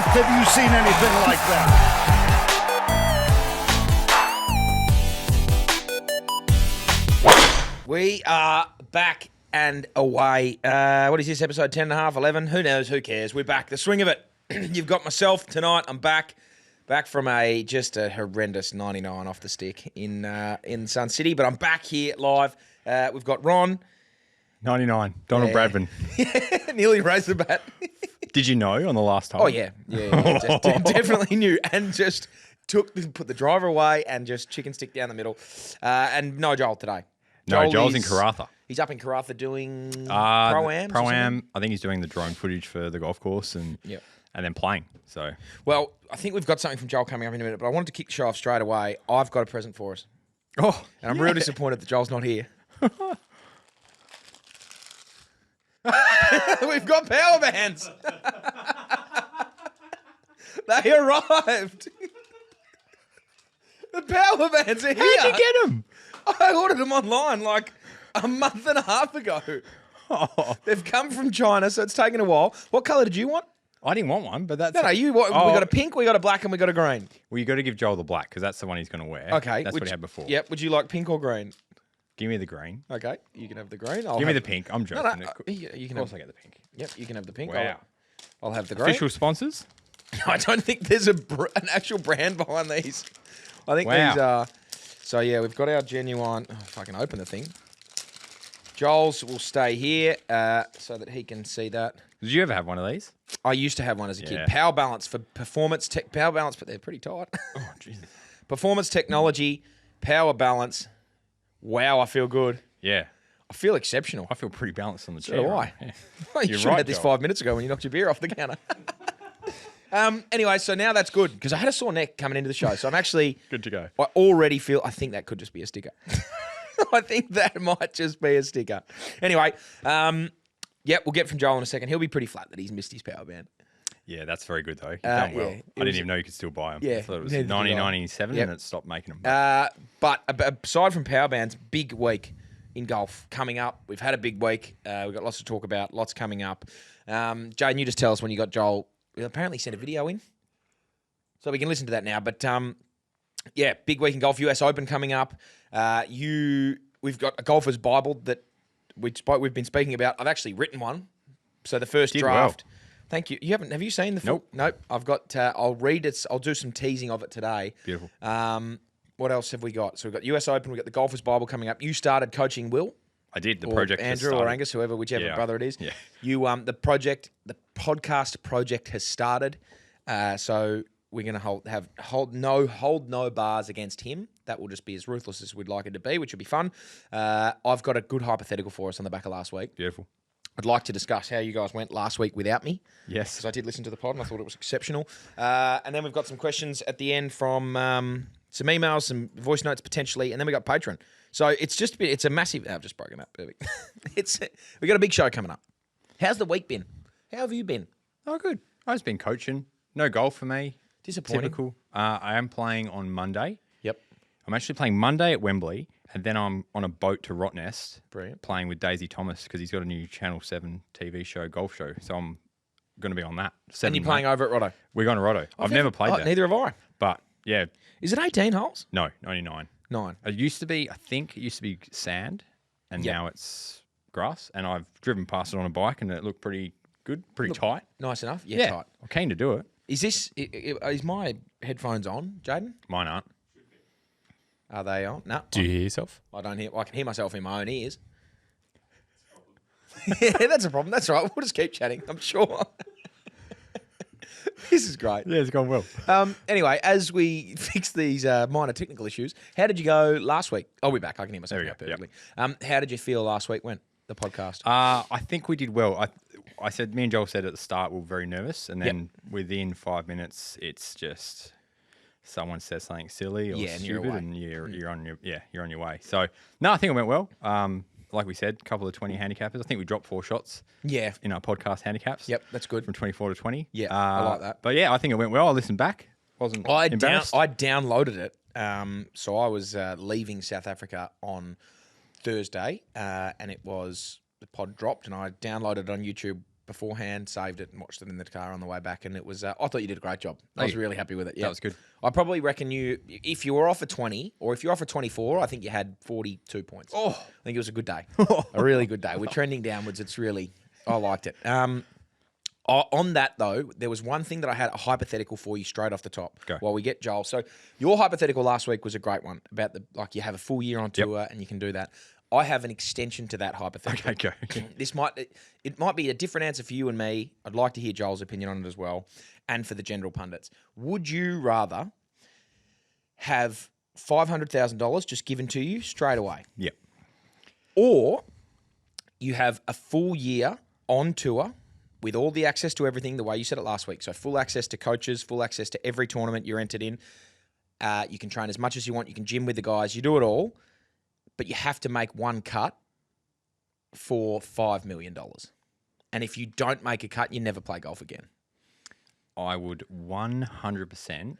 have you seen anything like that? We are back and away. What is this, episode 10 and a half, 11? Who knows? Who cares? We're back. The swing of it. You've got myself tonight. I'm back from just a horrendous 99 off the stick in Sun City, but I'm back here live. We've got Ron. 99. Donald Bradman. Nearly raised the bat. Did you know on the last time? Oh, yeah. Definitely knew. And just put the driver away and just chicken stick down the middle. And no Joel today. Joel's in Karratha. He's up in Karratha doing Pro-Ams. Pro-Am. I think he's doing the drone footage for the golf course and then playing. So, well, I think we've got something from Joel coming up in a minute, but I wanted to kick the show off straight away. I've got a present for us. Oh, and I'm real disappointed that Joel's not here. We've got power bands. They arrived. The power bands are here. How'd you get them? I ordered them online like a month and a half ago. Oh. They've come from China, so it's taken a while. What colour did you want? I didn't want one, but that's... No, we got a pink, we got a black, and we got a green. Well, you got to give Joel the black because that's the one he's going to wear. Okay. That's what he had before. Yep. Would you like pink or green? Give me the green. Okay. You can have the green. Give me the pink. I'm joking. No, you can of course I get the pink. Yep, you can have the pink. Wow. I'll have the green. Official sponsors? I don't think there's an actual brand behind these. I think these are... So, yeah, we've got our genuine... Oh, if I can open the thing. Joel's will stay here so that he can see that. Did you ever have one of these? I used to have one as a kid. Power Balance for performance tech. Power Balance, but they're pretty tight. Oh, Jesus. Performance technology, Power Balance. Wow, I feel good. Yeah. I feel exceptional. I feel pretty balanced on the So chair. do I. Yeah. You should have had this 5 minutes ago when you knocked your beer off the counter. Anyway, so now that's good because I had a sore neck coming into the show. So I'm actually... Good to go. I already feel... I think that could just be a sticker. I think that might just be a sticker. Anyway, we'll get from Joel in a second. He'll be pretty flat that he's missed his power band. Yeah, that's very good though. You've done well. I didn't even know you could still buy them. Yeah, I thought it was neither did I. 1997 and it stopped making them. But aside from power bands, big week in golf coming up. We've had a big week. We've got lots to talk about, lots coming up. Jaden, you just tell us when you got Joel. We apparently sent a video in. So we can listen to that now. But big week in golf. US Open coming up. We've got a golfer's Bible that we've been speaking about. I've actually written one. So the first draft. Well. Thank you. You haven't? Have you seen the full? Nope. I've got. I'll read it. I'll do some teasing of it today. Beautiful. What else have we got? So we've got US Open. We've got the Golfer's Bible coming up. You started coaching Will. I did. The or project Andrew or Angus, whichever brother it is. Yeah. You the podcast project has started. So we're gonna hold no bars against him. That will just be as ruthless as we'd like it to be, which will be fun. I've got a good hypothetical for us on the back of last week. Beautiful. I'd like to discuss how you guys went last week without me. Yes. Because I did listen to the pod and I thought it was exceptional. And then we've got some questions at the end from some emails, some voice notes potentially, and then we got Patreon. So it's a massive... I've just broken up. Perfect. We got a big show coming up. How's the week been? How have you been? Oh, good. I've just been coaching. No golf for me. Disappointing. Typical. I am playing on Monday. Yep. I'm actually playing Monday at Wembley, and then I'm on a boat to Rottnest. Brilliant. Playing with Daisy Thomas because he's got a new Channel 7 TV show, golf show. So I'm going to be on that. And you're playing over at Rotto? We're going to Rotto. I've never played there. Neither have I. But, yeah. Is it 18 holes? No, 99. 9. It used to be, I think it used to be sand, and now it's grass. And I've driven past it on a bike, and it looked pretty good, pretty tight. Nice enough? Yeah, tight. I'm keen to do it. Is my headphones on, Jaden? Mine aren't. Are they on? No. Do you hear yourself? I don't hear. I can hear myself in my own ears. Yeah, that's a problem. That's all right. We'll just keep chatting. I'm sure. This is great. Yeah, it's gone well. Anyway, as we fix these minor technical issues, how did you go last week? Oh, we're back. I can hear myself now perfectly. How did you feel last week went, the podcast? I think we did well. I said, me and Joel said at the start we were very nervous, and then within 5 minutes, it's just someone says something silly or stupid, and you're on your way. So no, I think it went well. Like we said, a couple of 20 handicappers. I think we dropped 4 shots. Yeah. In our podcast handicaps. Yep, that's good. From 24 to 20. Yeah, I like that. But yeah, I think it went well. I listened back. I downloaded it. So I was leaving South Africa on Thursday, and the pod dropped, and I downloaded it on YouTube beforehand, saved it and watched it in the car on the way back. And it was, I thought you did a great job. I was really happy with it. Yeah. That was good. I probably reckon if you were off a 20 or if you're off a 24, I think you had 42 points. I think it was a good day. A really good day. We're trending downwards. It's really, I liked it. On that, though, there was one thing that I had a hypothetical for you straight off the top while we get Joel. So your hypothetical last week was a great one about you have a full year on tour and you can do that. I have an extension to that hypothetical. Okay, go. It might be a different answer for you and me. I'd like to hear Joel's opinion on it as well, and for the general pundits. Would you rather have $500,000 just given to you straight away? Yep. Or you have a full year on tour with all the access to everything, the way you said it last week. So full access to coaches, full access to every tournament you're entered in. You can train as much as you want. You can gym with the guys. You do it all. But you have to make one cut for $5 million. And if you don't make a cut, you never play golf again. I would 100%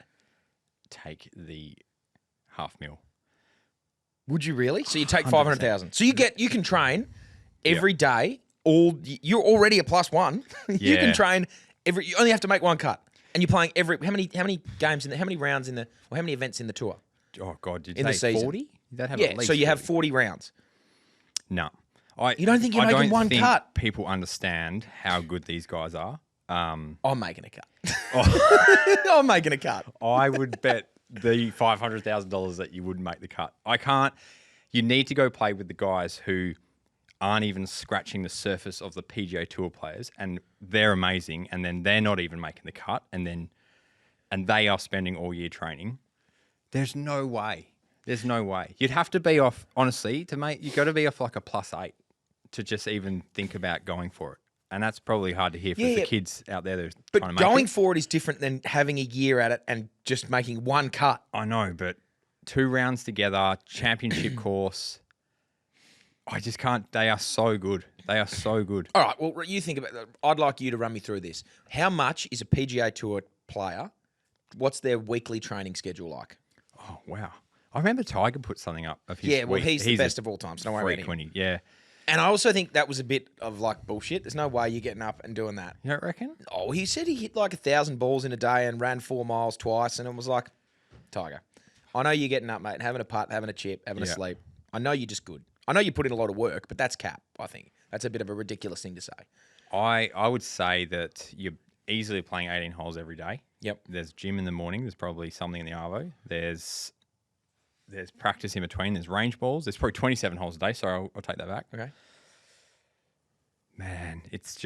take the $500,000. Would you really? So you take 500,000. So you can train every day. You're already a +1. You can train you only have to make one cut. And you're playing how many games how many rounds how many events in the tour? Oh God, did in you the say season? 40? That'd have Yeah, at least so you 40. have 40 rounds. No. You don't think you're making one think cut? People understand how good these guys are. I'm making a cut. I'm making a cut. I would bet the $500,000 that you wouldn't make the cut. I can't. You need to go play with the guys who aren't even scratching the surface of the PGA Tour players, and they're amazing, and then they're not even making the cut, and they are spending all year training. There's no way. There's no way. You'd have to be off, honestly, you've got to be off like a +8 to just even think about going for it. And that's probably hard to hear for the kids out there that are trying to make it. But going for it is different than having a year at it and just making one cut. I know, but 2 rounds together, championship course, I just can't. They are so good. They are so good. All right, well, you think about that. I'd like you to run me through this. How much is a PGA Tour player? What's their weekly training schedule like? Oh, wow. I remember Tiger put something up of his week. He's the best of all time, so don't worry about him. 320, yeah. And I also think that was a bit of like bullshit. There's no way you're getting up and doing that. You don't reckon? Oh, he said he hit like 1,000 balls in a day and ran 4 miles twice, and it was like, Tiger, I know you're getting up, mate, having a putt, having a chip, having a sleep. I know you're just good. I know you put in a lot of work, but that's cap, I think. That's a bit of a ridiculous thing to say. I would say that you're easily playing 18 holes every day. Yep. There's gym in the morning. There's probably something in the arvo. There's practice in between. There's range balls. There's probably 27 holes a day. Sorry, I'll take that back. Okay. Man, it's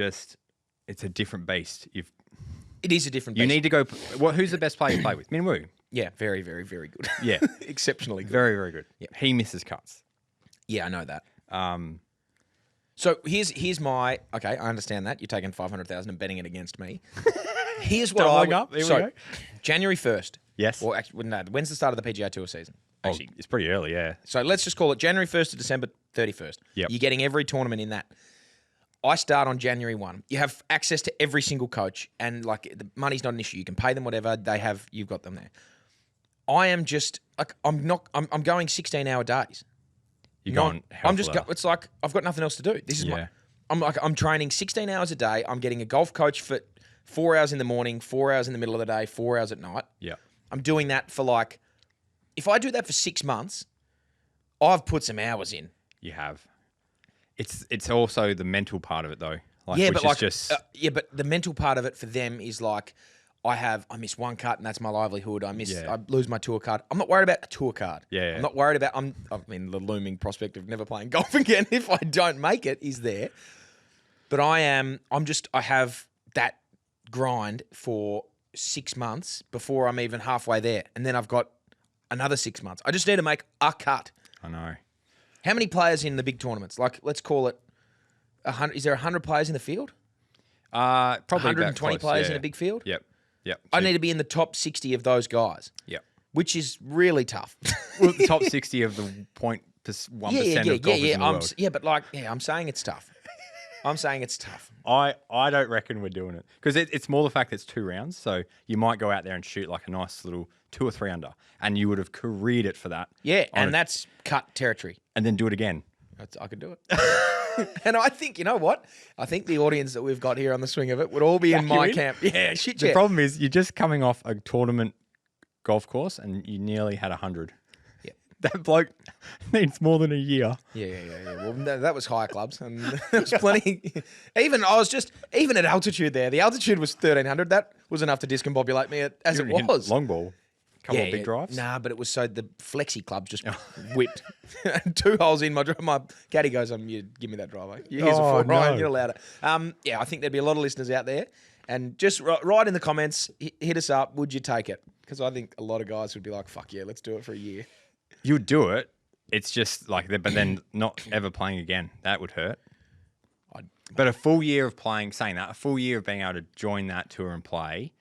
a different beast. It is a different beast. You need to go. Who's the best player you play with? Min Woo. Yeah, very, very, very good. Yeah. Exceptionally good. Very, very good. Yep. He misses cuts. Yeah, I know that. So here's my okay. I understand that you're taking 500,000 and betting it against me. Here's what Doubling up. Here we go. January 1st. Yes. Or actually, no, when's the start of the PGA Tour season? Actually, it's pretty early. Yeah. so let's just call it January 1st to December 31st. Yep. You're getting every tournament in that. I start on January 1. You have access to every single coach, and like the money's not an issue. You can pay them whatever they have. You've got them there. I am just like I'm going 16-hour days. You're going. It's like I've got nothing else to do. This is I'm training 16 hours a day. I'm getting a golf coach for 4 hours in the morning, 4 hours in the middle of the day, 4 hours at night. Yeah. I'm doing that for like, if I do that for 6 months, I've put some hours in. You have. It's also the mental part of it though. Like, yeah, which but like, just but the mental part of it for them is like, I miss one cut and that's my livelihood. I lose my tour card. I'm not worried about a tour card. Yeah. I'm not worried about. The looming prospect of never playing golf again if I don't make it is there. But I have that grind for 6 months before I'm even halfway there, and then I've got another 6 months. I just need to make a cut. I know. How many players in the big tournaments? Like, let's call it 100. Is there 100 players in the field? Probably 120 players in a big field? Yep. I need to be in the top 60 of those guys. Yep. Which is really tough. Well, the top 60 of the 1% of golfers in the world. I'm saying it's tough. I'm saying it's tough. I don't reckon we're doing it. Because it's more the fact that it's 2 rounds. So you might go out there and shoot like a nice little 2 or 3 under. And you would have careered it for that. Yeah, and that's cut territory. And then do it again. I could do it. And I think, you know what? I think the audience that we've got here on the swing of it would all be in my camp. Yeah, shit, The problem is you're just coming off a tournament golf course and you nearly had 100. Yeah. That bloke needs more than a year. Yeah. Well, that was higher clubs, and there was plenty. Even at altitude there. The altitude was 1,300. That was enough to discombobulate me as it was. Long ball. Couple of big drives. Nah, but it was so the flexi clubs just whipped 2 holes in. My caddy goes, you give me that driver. Here's a 4, Ryan. You're allowed it. I think there'd be a lot of listeners out there, and just write in the comments, hit us up. Would you take it? Because I think a lot of guys would be like, "Fuck yeah, let's do it for a year." You would do it. It's just like, but then not ever playing again. That would hurt. But a full year of playing, a full year of being able to join that tour and play,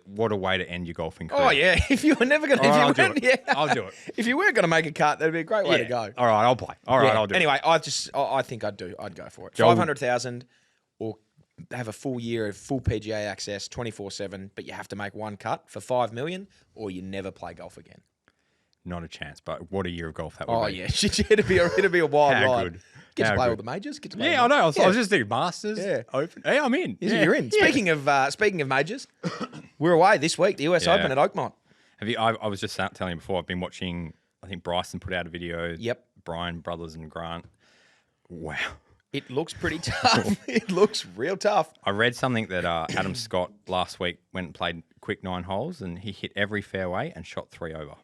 what a way to end your golfing career. Oh yeah, if you were never going to, I'll do it. If you weren't going to make a cut, that'd be a great way to go. All right, I'll play. All right, I'll do anyway, it. I think I'd go for it. 500,000, or have a full year of full PGA access, 24/7, but you have to make one cut for 5 million, or you never play golf again. Not a chance. But what a year of golf that would be. Yeah, it'd be a wild How ride. good. Get to play all the majors. I know. I was just thinking Masters, Open. Hey, I'm in. You're in. Speaking of majors, we're away this week. The US Open at Oakmont. I was just telling you before. I've been watching. I think Bryson put out a video. Yep. Brian Brothers and Grant. Wow. It looks pretty tough. It looks real tough. I read something that Adam Scott last week went and played quick 9 holes, and he hit every fairway and shot 3 over.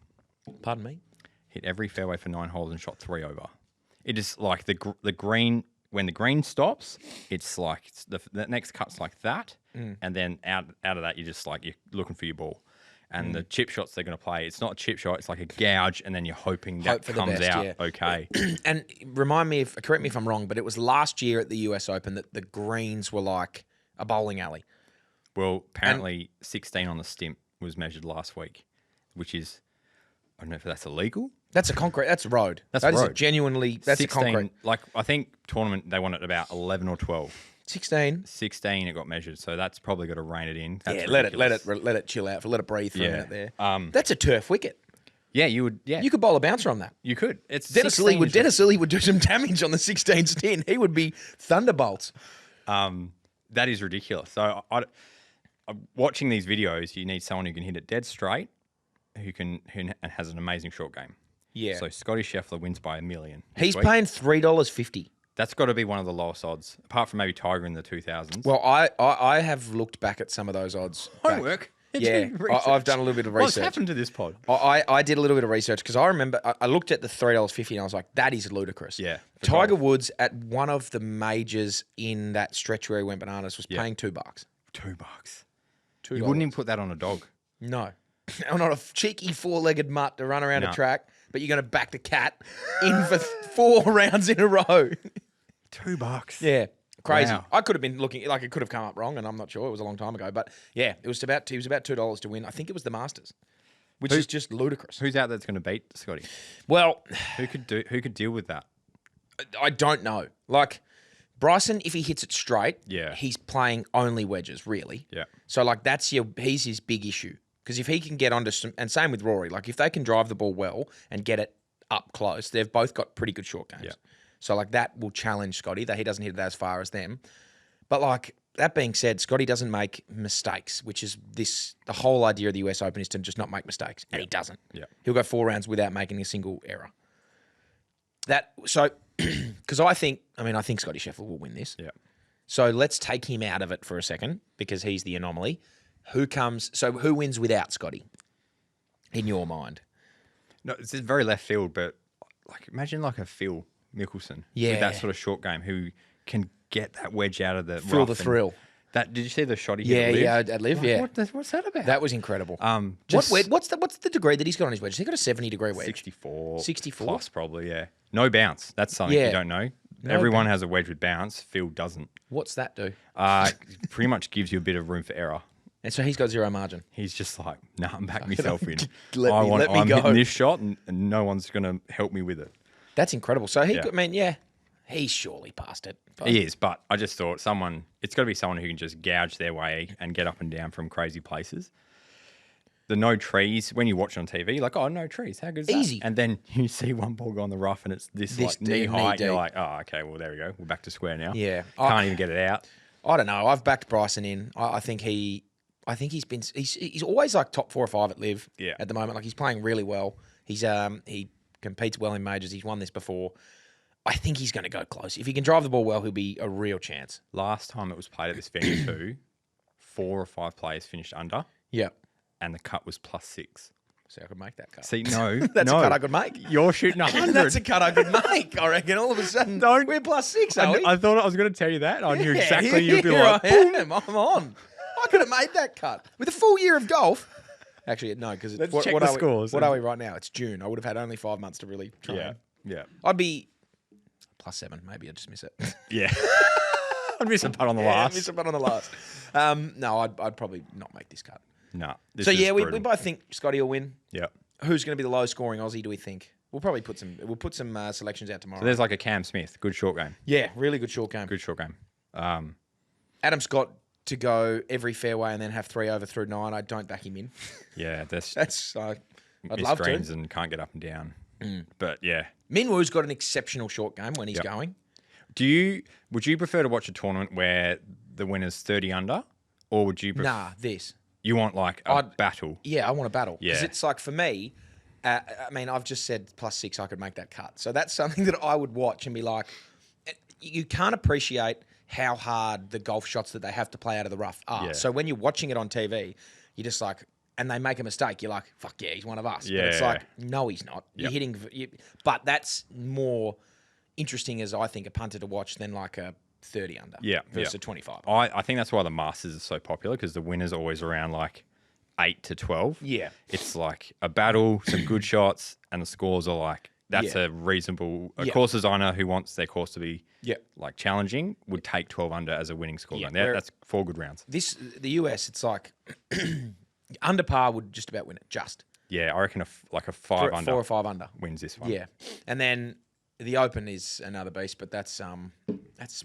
Pardon me? Hit every fairway for 9 holes and shot 3 over. It is like the green, when the green stops, it's like the next cut's like that. And then out of that, you're looking for your ball. And the chip shots they're going to play, it's not a chip shot, it's like a gouge, and then you're hoping that comes out okay. And correct me if I'm wrong, but it was last year at the US Open that the greens were like a bowling alley. Well, apparently 16 on the stimp was measured last week, which is, I don't know if that's illegal. That's a concrete. That's a road. That's that a road. Is genuinely. That's 16, a concrete. Like I think tournament they wanted about 11 or 12. 16. 16 it got measured, so that's probably got to rein it in. That's let it chill out, let it breathe for a minute there. That's a turf wicket. Yeah, you would. Yeah, you could bowl a bouncer on that. You could. It's Dennis Lee would do some damage on the 16 stint. He would be thunderbolts. That is ridiculous. So watching these videos, you need someone who can hit it dead straight, who has an amazing short game. Yeah. So Scotty Scheffler wins by $1 million. He's paying $3.50. That's got to be one of the lowest odds, apart from maybe Tiger in the 2000s. Well, I have looked back at some of those odds. Homework. Yeah, I've done a little bit of research. What's happened to this pod? I did a little bit of research because I remember I looked at the $3.50 and I was like, that is ludicrous. Yeah. Tiger Woods at one of the majors in that stretch where he went bananas was paying $2. $2. $2. You wouldn't even put that on a dog. No. Not a cheeky 4-legged mutt to run around a track, but you're going to back the cat in for 4 rounds in a row. $2. Yeah. Crazy. Wow. I could have been looking, like it could have come up wrong, and I'm not sure. It was a long time ago. But yeah, it was about $2 to win. I think it was the Masters, which is just ludicrous. Who's out there that's going to beat Scotty? Well, who could deal with that? I don't know. Like Bryson, if he hits it straight, he's playing only wedges, really. Yeah. So like he's his big issue. Because if he can get onto some, and same with Rory, like if they can drive the ball well and get it up close, they've both got pretty good short games. Yeah. So like that will challenge Scotty, that he doesn't hit it as far as them. But like that being said, Scotty doesn't make mistakes, which is the whole idea of the US Open is to just not make mistakes. And he doesn't. Yeah. He'll go 4 rounds without making a single error. Because I think Scotty Scheffler will win this. Yeah. So let's take him out of it for a second because he's the anomaly. Who wins without Scotty in your mind? No, it's very left field, but like imagine like a Phil Mickelson with that sort of short game who can get that wedge out of the Feel the thrill. Did you see the shot he hit at Live? Yeah. What's that about? That was incredible. What's the degree that he's got on his wedge? Has he got a 70-degree wedge? 64. 64? Plus probably, yeah. No bounce. That's something you don't know. Everyone has a wedge with bounce. Phil doesn't. What's that do? Pretty much gives you a bit of room for error. And so he's got zero margin. He's just like, I'm backing myself in. Let me I'm go. hitting this shot and no one's going to help me with it. That's incredible. So he's surely past it. But. He is, but I just thought it's got to be someone who can just gouge their way and get up and down from crazy places. the no trees, when you watch it on TV, like, oh, no trees, how good is that? Easy. And then you see one ball go on the rough and it's this like knee height. You're like, oh, okay, well, there we go. We're back to square now. Yeah. Can't even get it out. I don't know. I've backed Bryson in. I think he's always like top 4 or 5 at Live at the moment. Like he's playing really well. He competes well in majors. He's won this before. I think he's going to go close. If he can drive the ball well, he'll be a real chance. Last time it was played at this venue too, 4 or 5 players finished under. Yeah. And the cut was +6. See, I could make that cut. See, no. That's a cut I could make. You're shooting 100. That's a cut I could make. I reckon all of a sudden we're +6, are we? I thought I was going to tell you that. I knew exactly you'd be here like, I am. I'm on. I could have made that cut. With a full year of golf. Actually, no, because check the scores. What are we right now? It's June. I would have had only 5 months to really train. Yeah. I'd be +7. Maybe I'd just miss it. Yeah. I'd miss a putt on the last. Miss a putt on the last. No, I'd probably not make this cut. No. So yeah, we both think Scotty will win. Yeah. Who's going to be the lowest scoring Aussie? Do we think? We'll probably put some selections out tomorrow. So there's like a Cam Smith, good short game. Yeah, really good short game. Good short game. Adam Scott to go every fairway and then have 3 over through 9. I don't back him in. Yeah, I'd miss love greens to. and can't get up and down. But yeah, Minwoo's got an exceptional short game when he's going. Would you prefer to watch a tournament where the winner's 30 under, or would you? This. You want like a battle? Yeah, I want a battle. Yeah, because it's like for me. I mean, I've just said +6. I could make that cut. So that's something that I would watch and be like, you can't appreciate how hard the golf shots that they have to play out of the rough are. Yeah. So when you're watching it on TV, you're just like, and they make a mistake, you're like, fuck yeah, he's one of us. Yeah. But it's like, no, he's not. You're hitting, but that's more interesting as I think a punter to watch than like a 30 under versus a 25. I think that's why the Masters is so popular, because the winner's always around like 8 to 12. Yeah. It's like a battle, some good shots, and the scores are like, that's a reasonable... A course designer who wants their course to be like challenging would take 12 under as a winning score. Yeah. That's 4 good rounds. The US, it's like under par would just about win it, just. Yeah, I reckon a 5 under. 4 or 5 under. Wins this one. Yeah. And then the Open is another beast, but that's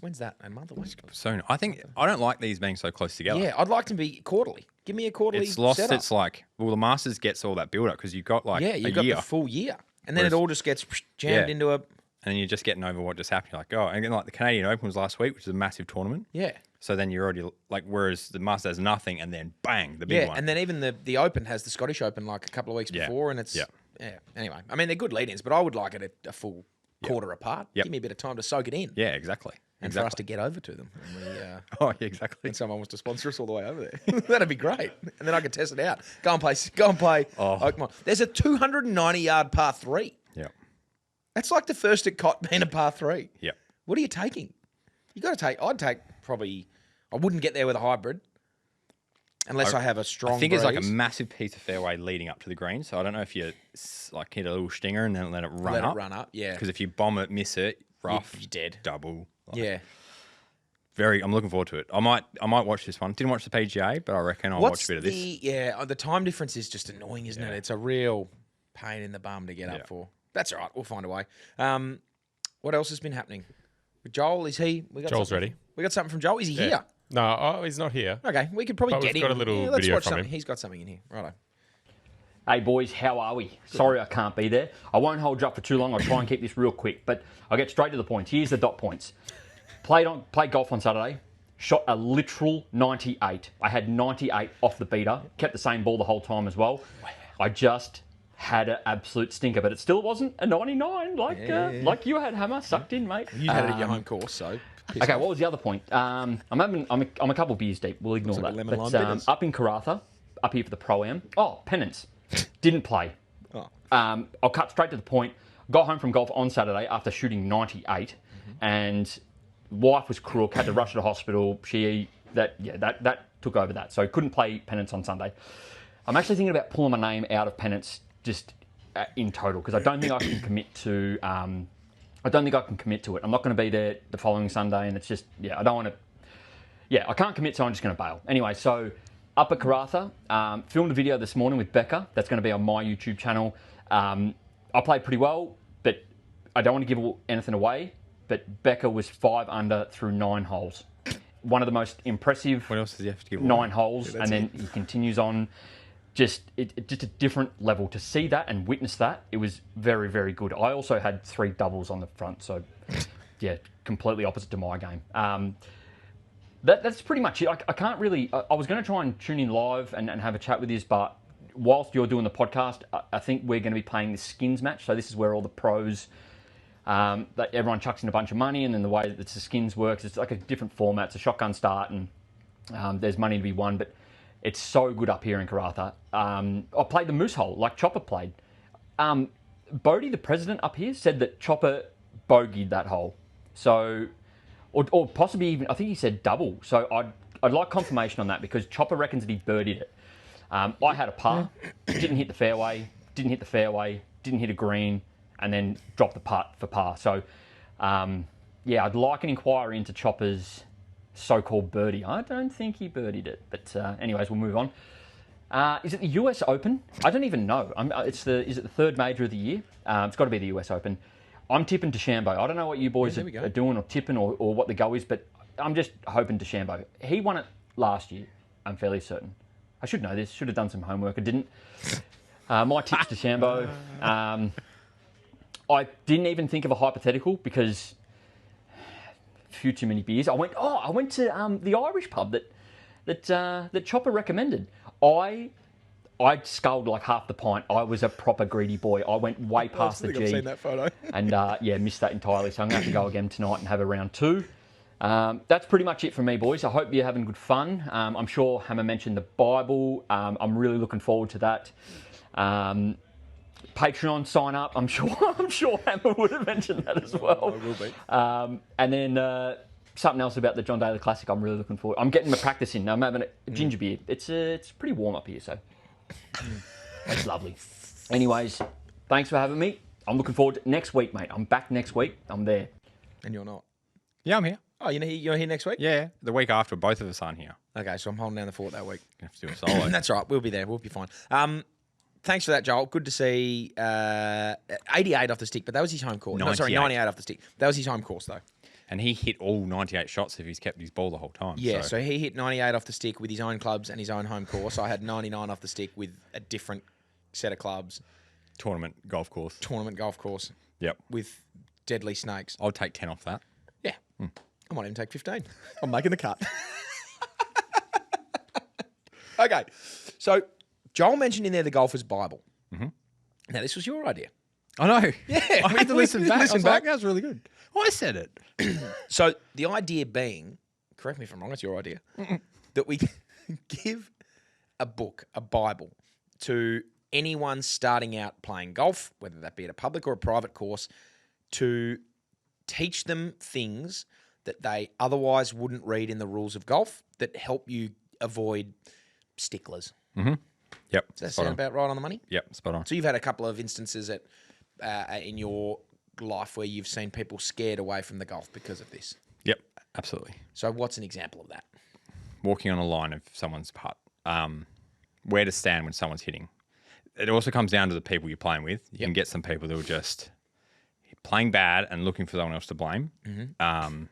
when's that? A month away? Soon. I don't like these being so close together. Yeah, I'd like them to be quarterly. Give me a quarterly It's lost setup. It's like, well, the Masters gets all that build up because you've got like you've got year. the full year. And then it all just gets jammed into a... And you're just getting over what just happened. You're like, oh, and then like the Canadian Open was last week, which is a massive tournament. Yeah. So then you're already like, whereas the Masters has nothing, and then bang, the big one. Yeah, and then even the Open has the Scottish Open like a couple of weeks before, and it's... Yeah. Anyway, I mean, they're good lead-ins, but I would like it a full quarter apart. Yep. Give me a bit of time to soak it in. Yeah, exactly. And for us to get over to them. Oh, yeah, exactly. And someone wants to sponsor us all the way over there. That'd be great. And then I could test it out. Go and play. Oh, come on. There's a 290-yard par 3. Yeah. That's like the first at Cot being a par 3. Yeah. What are you taking? I'd take probably, I wouldn't get there with a hybrid unless I have a strong I think breeze. it's like a massive piece of fairway leading up to the green. So I don't know if you like hit a little stinger and then let it run up. Yeah. Because if you bomb it, miss it, rough, you're dead. Double. Yeah. I'm looking forward to it. I might watch this one. Didn't watch the PGA, but I reckon I'll watch a bit of this. Yeah, the time difference is just annoying, isn't it? It's a real pain in the bum to get up for. That's all right. We'll find a way. What else has been happening? Joel, is he? Joel's ready. We got something from Joel. Is he here? No, he's not here. Okay, we could probably get we've him. got a little let's video watch from something. him. He's got something in here. Righto. Hey boys, how are we? Sorry I can't be there. I won't hold you up for too long. I'll try and keep this real quick, but I'll get straight to the point. Here's the dot points. Played golf on Saturday. Shot a literal 98. I had 98 off the beater. Kept the same ball the whole time as well. I just had an absolute stinker, but it still wasn't a 99 like you had, Hammer. Sucked in, mate. You had it at your home course, so... Okay, what was the other point? I'm a couple of beers deep. We'll ignore that. But up in Karratha, up here for the Pro-Am. Oh, Pennants. Didn't play. I'll cut straight to the point. Got home from golf on Saturday after shooting 98, and wife was crook. Had to rush to the hospital. That took over that. So couldn't play Pennants on Sunday. I'm actually thinking about pulling my name out of Pennants just in total because I don't think I can commit to. I don't think I can commit to it. I'm not going to be there the following Sunday, and it's just, I don't want to... Yeah, I can't commit, so I'm just going to bail. Anyway, so up at Karratha, filmed a video this morning with Becca. That's going to be on my YouTube channel. I played pretty well, but I don't want to give anything away, but Becca was 5 under through 9 holes. One of the most impressive... What else does he have to give 9 holes, and then he continues on. just a different level. To see that and witness that, it was very, very good. I also had 3 doubles on the front, so yeah, completely opposite to my game. That's pretty much it. I can't really... I was going to try and tune in live and have a chat with you, but whilst you're doing the podcast, I think we're going to be playing the skins match. So this is where all the pros... that everyone chucks in a bunch of money, and then the way that the skins works, it's like a different format. It's a shotgun start, and there's money to be won, but it's so good up here in Karratha. I played the moose hole, like Chopper played. Bodie, the president up here, said that Chopper bogeyed that hole. So... Or possibly even, I think he said double. So I'd like confirmation on that, because Chopper reckons that he birdied it. I had a par, didn't hit the fairway, didn't hit a green, and then dropped the putt for par. So, yeah, I'd like an inquiry into Chopper's so-called birdie. I don't think he birdied it, but anyways, we'll move on. Is it the US Open? I don't even know. Is it the 3rd major of the year? It's got to be the US Open. I'm tipping DeChambeau. I don't know what you boys are doing or tipping or what the go is, but I'm just hoping DeChambeau. He won it last year, I'm fairly certain. I should know this. Should have done some homework. I didn't. My tip's DeChambeau. I didn't even think of a hypothetical because a few too many beers. I went to the Irish pub that Chopper recommended. I sculled like half the pint. I was a proper greedy boy. I went way past the G. I've seen that photo. And missed that entirely. So I'm going to have to go again tonight and have a round 2. That's pretty much it for me, boys. I hope you're having good fun. I'm sure Hammer mentioned the Bible. I'm really looking forward to that. Patreon sign up. I'm sure Hammer would have mentioned that as well. I will be. And then something else about the John Daly Classic. I'm really looking forward. I'm getting my practice in. I'm having a ginger beer. It's pretty warm up here, so that's lovely. Anyways, thanks for having me. I'm looking forward to next week, mate. I'm back next week. I'm there. And you're not? Yeah, I'm here. Oh, you're here next week? Yeah, the week after, both of us aren't here. Okay, so I'm holding down the fort that week. You have to do a solo. That's all right. We'll be there. We'll be fine. Thanks for that, Joel. Good to see 88 off the stick, but that was his home course. 98 off the stick. That was his home course, though. And he hit all 98 shots if he's kept his ball the whole time. Yeah, so he hit 98 off the stick with his own clubs and his own home course. I had 99 off the stick with a different set of clubs. Tournament golf course. Yep. With deadly snakes. I'll take 10 off that. Yeah. I might even take 15. I'm making the cut. Okay. So Joel mentioned in there the Golfer's Bible. Mm-hmm. Now, this was your idea. I know. Yeah. I had to listen back. That was really good. I said it. So the idea being, correct me if I'm wrong, it's your idea, that we give a book, a Bible, to anyone starting out playing golf, whether that be at a public or a private course, to teach them things that they otherwise wouldn't read in the rules of golf that help you avoid sticklers. Mm-hmm. Yep. Does that sound about right on the money? Yep, spot on. So you've had a couple of instances in your life where you've seen people scared away from the golf because of this. Yep, absolutely. So what's an example of that? Walking on a line of someone's putt. Where to stand when someone's hitting. It also comes down to the people you're playing with. You can get some people that are just playing bad and looking for someone else to blame. Mm-hmm.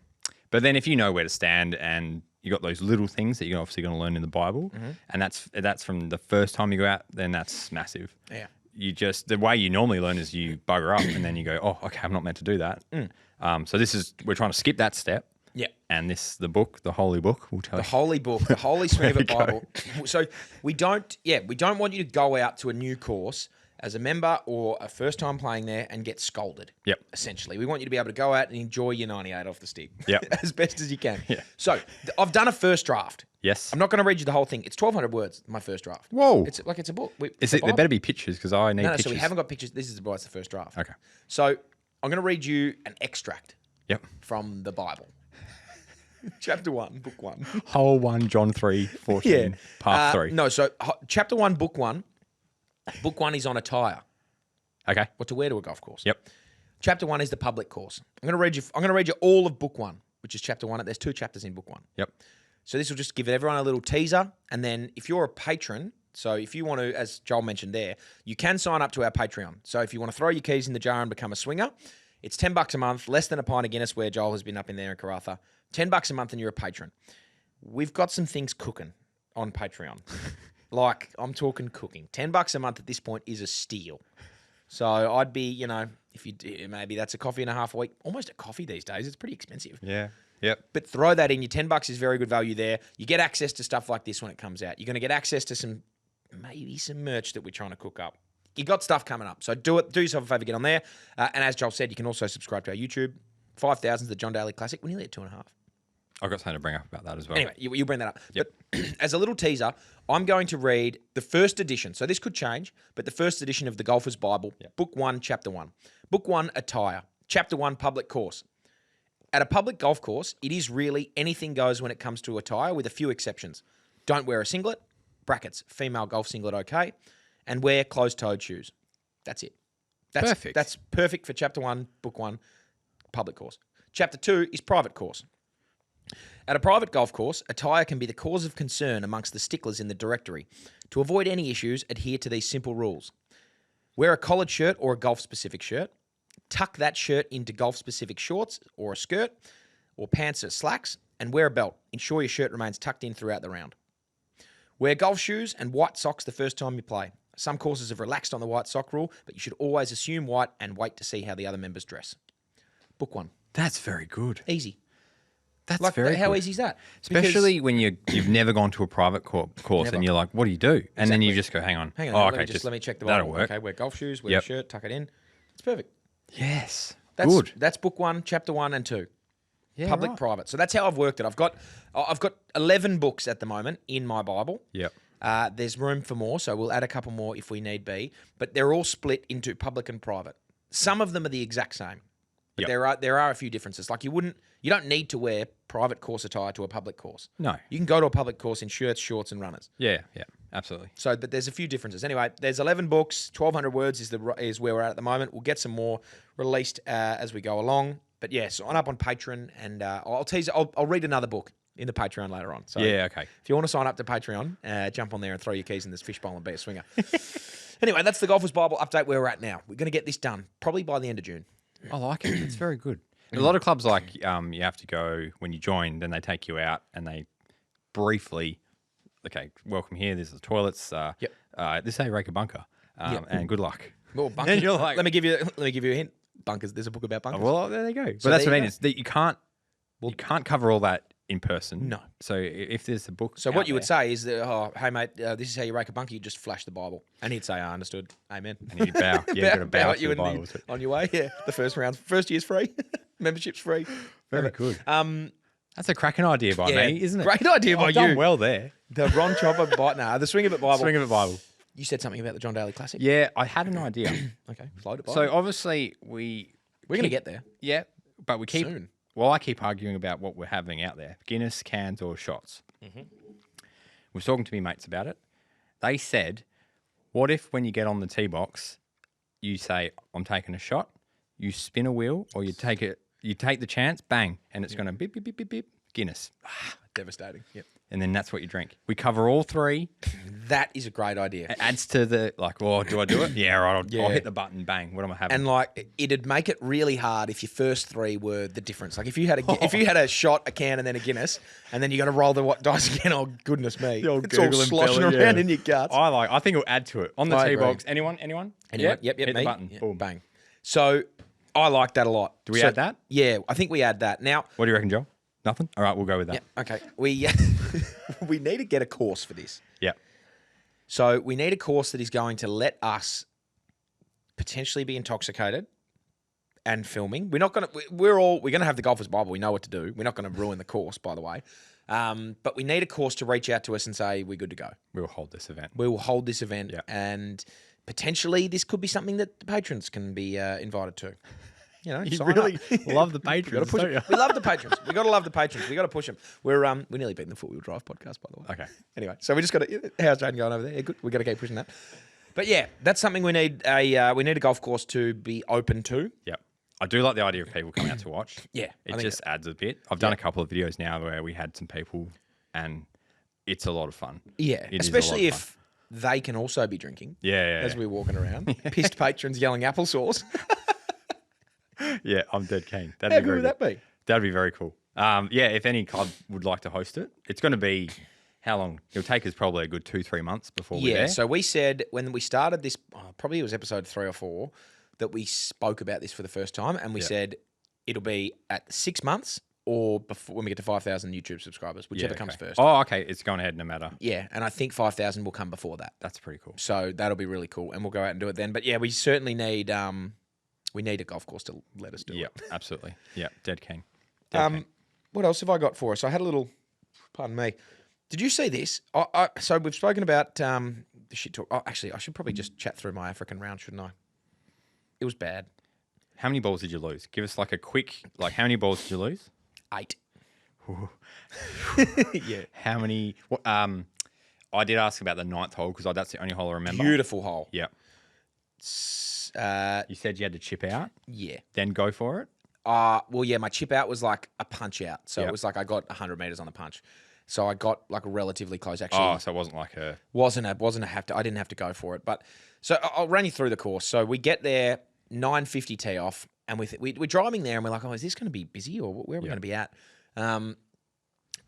But then if you know where to stand and you got those little things that you're obviously going to learn in the Bible, and that's from the first time you go out, then that's massive. Yeah. The way you normally learn is you bugger up and then you go, oh, okay, I'm not meant to do that. So we're trying to skip that step. Yeah. And the book, the holy book, will tell you. The holy book, the holy Smeaver Bible. So we don't want you to go out to a new course as a member or a first time playing there and get scolded. Yep. Essentially. We want you to be able to go out and enjoy your 98 off the stick. Yep. As best as you can. Yeah. So I've done a first draft. Yes. I'm not going to read you the whole thing. It's 1,200 words, my first draft. Whoa. It's a book. There better be pictures because I need pictures. So we haven't got pictures. This is the first draft. Okay. So I'm going to read you an extract. Yep. From the Bible. Chapter 1, book 1. Hole 1, John 3, 14, part 3. No, so chapter 1, book 1. Book 1 is on attire. Okay. What to wear to a golf course. Yep. Chapter 1 is the public course. I'm going to read you all of book 1, which is chapter 1. There's 2 chapters in book 1. Yep. So this will just give everyone a little teaser. And then if you're a patron, so if you want to, as Joel mentioned there, you can sign up to our Patreon. So if you want to throw your keys in the jar and become a swinger, it's $10 a month, less than a pint of Guinness, where Joel has been up in there in $10 a month and you're a patron. We've got some things cooking on Patreon. Like, I'm talking cooking. $10 a month at this point is a steal. So I'd be, you know, if you do, maybe that's a coffee and a half a week. Almost a coffee these days. It's pretty expensive. Yeah. Yep. But throw that in. Your $10 is very good value there. You get access to stuff like this when it comes out. You're going to get access to maybe some merch that we're trying to cook up. You got stuff coming up. So do it. Do yourself a favor, get on there. And as Joel said, you can also subscribe to our YouTube. 5,000 is the John Daly Classic. We're nearly at 2.5. I've got something to bring up about that as well. Anyway, you bring that up. Yep. But as a little teaser, I'm going to read the first edition. So this could change, but the first edition of the Golfer's Bible, Book 1, Chapter 1. Book 1, Attire. Chapter 1, Public Course. At a public golf course, it is really anything goes when it comes to attire, with a few exceptions. Don't wear a singlet, brackets, female golf singlet okay, and wear closed-toed shoes. That's it. Perfect. That's perfect for Chapter 1, Book 1, public course. Chapter 2 is private course. At a private golf course, attire can be the cause of concern amongst the sticklers in the directory. To avoid any issues, adhere to these simple rules. Wear a collared shirt or a golf-specific shirt. Tuck that shirt into golf-specific shorts or a skirt or pants or slacks, and wear a belt. Ensure your shirt remains tucked in throughout the round. Wear golf shoes and white socks the first time you play. Some courses have relaxed on the white sock rule, but you should always assume white and wait to see how the other members dress. Book 1. That's very good. Easy. That's Like, very how good. easy is that? Especially when you've never gone to a private course Never. and you're like, what do you do? And then you just go, hang on. Hang on, Oh, let me check the that'll Bible. work. Okay, wear golf shoes, wear Yep. a shirt, tuck it in. It's perfect. Yes. That's Good. That's Book 1, Chapter 1 and 2. Yeah, Public, right. private. So that's how I've worked it. I've got 11 books at the moment in my Bible. Yep. There's room for more, so we'll add a couple more if we need be. But they're all split into public and private. Some of them are the exact same, but Yep. there are a few differences. Like you don't need to wear private course attire to a public course. No. You can go to a public course in shirts, shorts, and runners. Yeah, absolutely. So, but there's a few differences. Anyway, there's 11 books. 1,200 words is where we're at the moment. We'll get some more released as we go along. But yeah, sign up on Patreon, and I'll tease. I'll read another book in the Patreon later on. So Yeah, okay. if you want to sign up to Patreon, jump on there and throw your keys in this fishbowl and be a swinger. Anyway, that's the Golfer's Bible update where we're at now. We're going to get this done probably by the end of June. I like it. It's very good. A lot of clubs like you have to go when you join, then they take you out and they briefly, okay, welcome here. There's the toilets. This is how you rake a bunker, and good luck. Well, bunkers. And you're like, let me give you a hint. Bunkers. There's a book about bunkers. well, there they go. But So that's there what I you mean. go. It's that you can't cover all that in person. No. So if there's a book, So out what you would there, say is that, hey mate, this is how you rake a bunker. You just flash the Bible, and he'd say, "I understood, amen." and you bow, yeah, you got to bow at to you the and Bible. on your way. Yeah, the first year's free, membership's free. Very good. Um, That's a cracking idea by yeah, me, isn't it? great idea by I've done you. well there. The Ron Chopper Bible. The Swing of It Bible. Swing of it Bible. You said something about the John Daly Classic. Yeah, I had an idea. Okay, float it by. So obviously we're we're gonna get there. Yeah, but we keep. Soon. Well, I keep arguing about what we're having out there: Guinness, cans, or shots. Mm-hmm. Was talking to me mates about it. They said, "What if when you get on the tee box, you say I'm taking a shot, you spin a wheel, or you take the chance, bang, and it's going to beep beep beep beep beep, Guinness, Devastating. Yep. and then that's what you drink. We cover all three. That is a great idea. It adds to the like. Oh, do I do it? Yeah, right. I'll Yeah. hit the button, bang. What am I having? And like it'd make it really hard if your first three were the difference. Like if you had a shot, a can, and then a Guinness, and then you got to roll the dice again. Oh goodness me, The old it's all Google and sloshing Billy, around yeah. in your guts. I think it'll add to it on the I tee agree. box. Anyone? Anyway, Yep. Hit the me. button. Yeah, Boom. bang. So I like that a lot. Do we add that? Yeah, I think we add that. Now, What do you reckon, Joel? Nothing. All right, we'll go with that. yeah, okay, we we need to get a course for this. Yeah. So we need a course that is going to let us potentially be intoxicated and filming. We're not going to. We're going to have the Golfer's Bible. We know what to do. We're not going to ruin the course, by the way. But we need a course to reach out to us and say we're good to go. We'll hold this event. We will hold this event, Yeah. and potentially this could be something that the patrons can be invited to. You know, You sign really up. love the We patrons, push don't you? them. We love the patrons. We got to love the patrons. We got to push them. We're nearly beating the 4-wheel drive podcast, by the way. Okay. Anyway, so we just got to. How's Jaden going over there? Yeah, good. We got to keep pushing that. But yeah, that's something we need a golf course to be open to. Yep. I do like the idea of people coming out to watch. Yeah, I It think just adds a bit. I've done a couple of videos now where we had some people, and it's a lot of fun. Yeah, It is a lot especially of if they can also be drinking. Yeah. As we're walking around, pissed patrons yelling applesauce. Yeah, I'm dead keen. That'd How be good very would that be? That'd be very cool. Yeah, if any club would like to host it, it's going to be How long? It'll take us probably a good 2-3 months before we're there. Yeah, so we said when we started this, probably it was episode 3 or 4, that we spoke about this for the first time, and we said it'll be at 6 months or before when we get to 5,000 YouTube subscribers, whichever comes first. Oh, okay. It's going ahead no matter. Yeah, and I think 5,000 will come before that. That's pretty cool. So that'll be really cool, and we'll go out and do it then. But yeah, we certainly need we need a golf course to let us do it. Yeah, absolutely. Yeah, dead keen. What else have I got for us? I had a little, pardon me. Did you see this? So we've spoken about the shit talk. Oh, actually, I should probably just chat through my African round, shouldn't I? It was bad. How many balls did you lose? Give us like a quick, how many balls did you lose? 8. Yeah. How many? I did ask about the 9th hole because that's the only hole I remember. Beautiful hole. Yeah. You said you had to chip out. Yeah. Then go for it. Well, yeah, my chip out was like a punch out. So it was like I got 100 meters on the punch. So I got like relatively close. Actually, so it wasn't like a wasn't a have to. I didn't have to go for it. But so I'll run you through the course. So we get there 9:50 tee off, and we're driving there, and we're like, oh, is this going to be busy or where are we going to be at?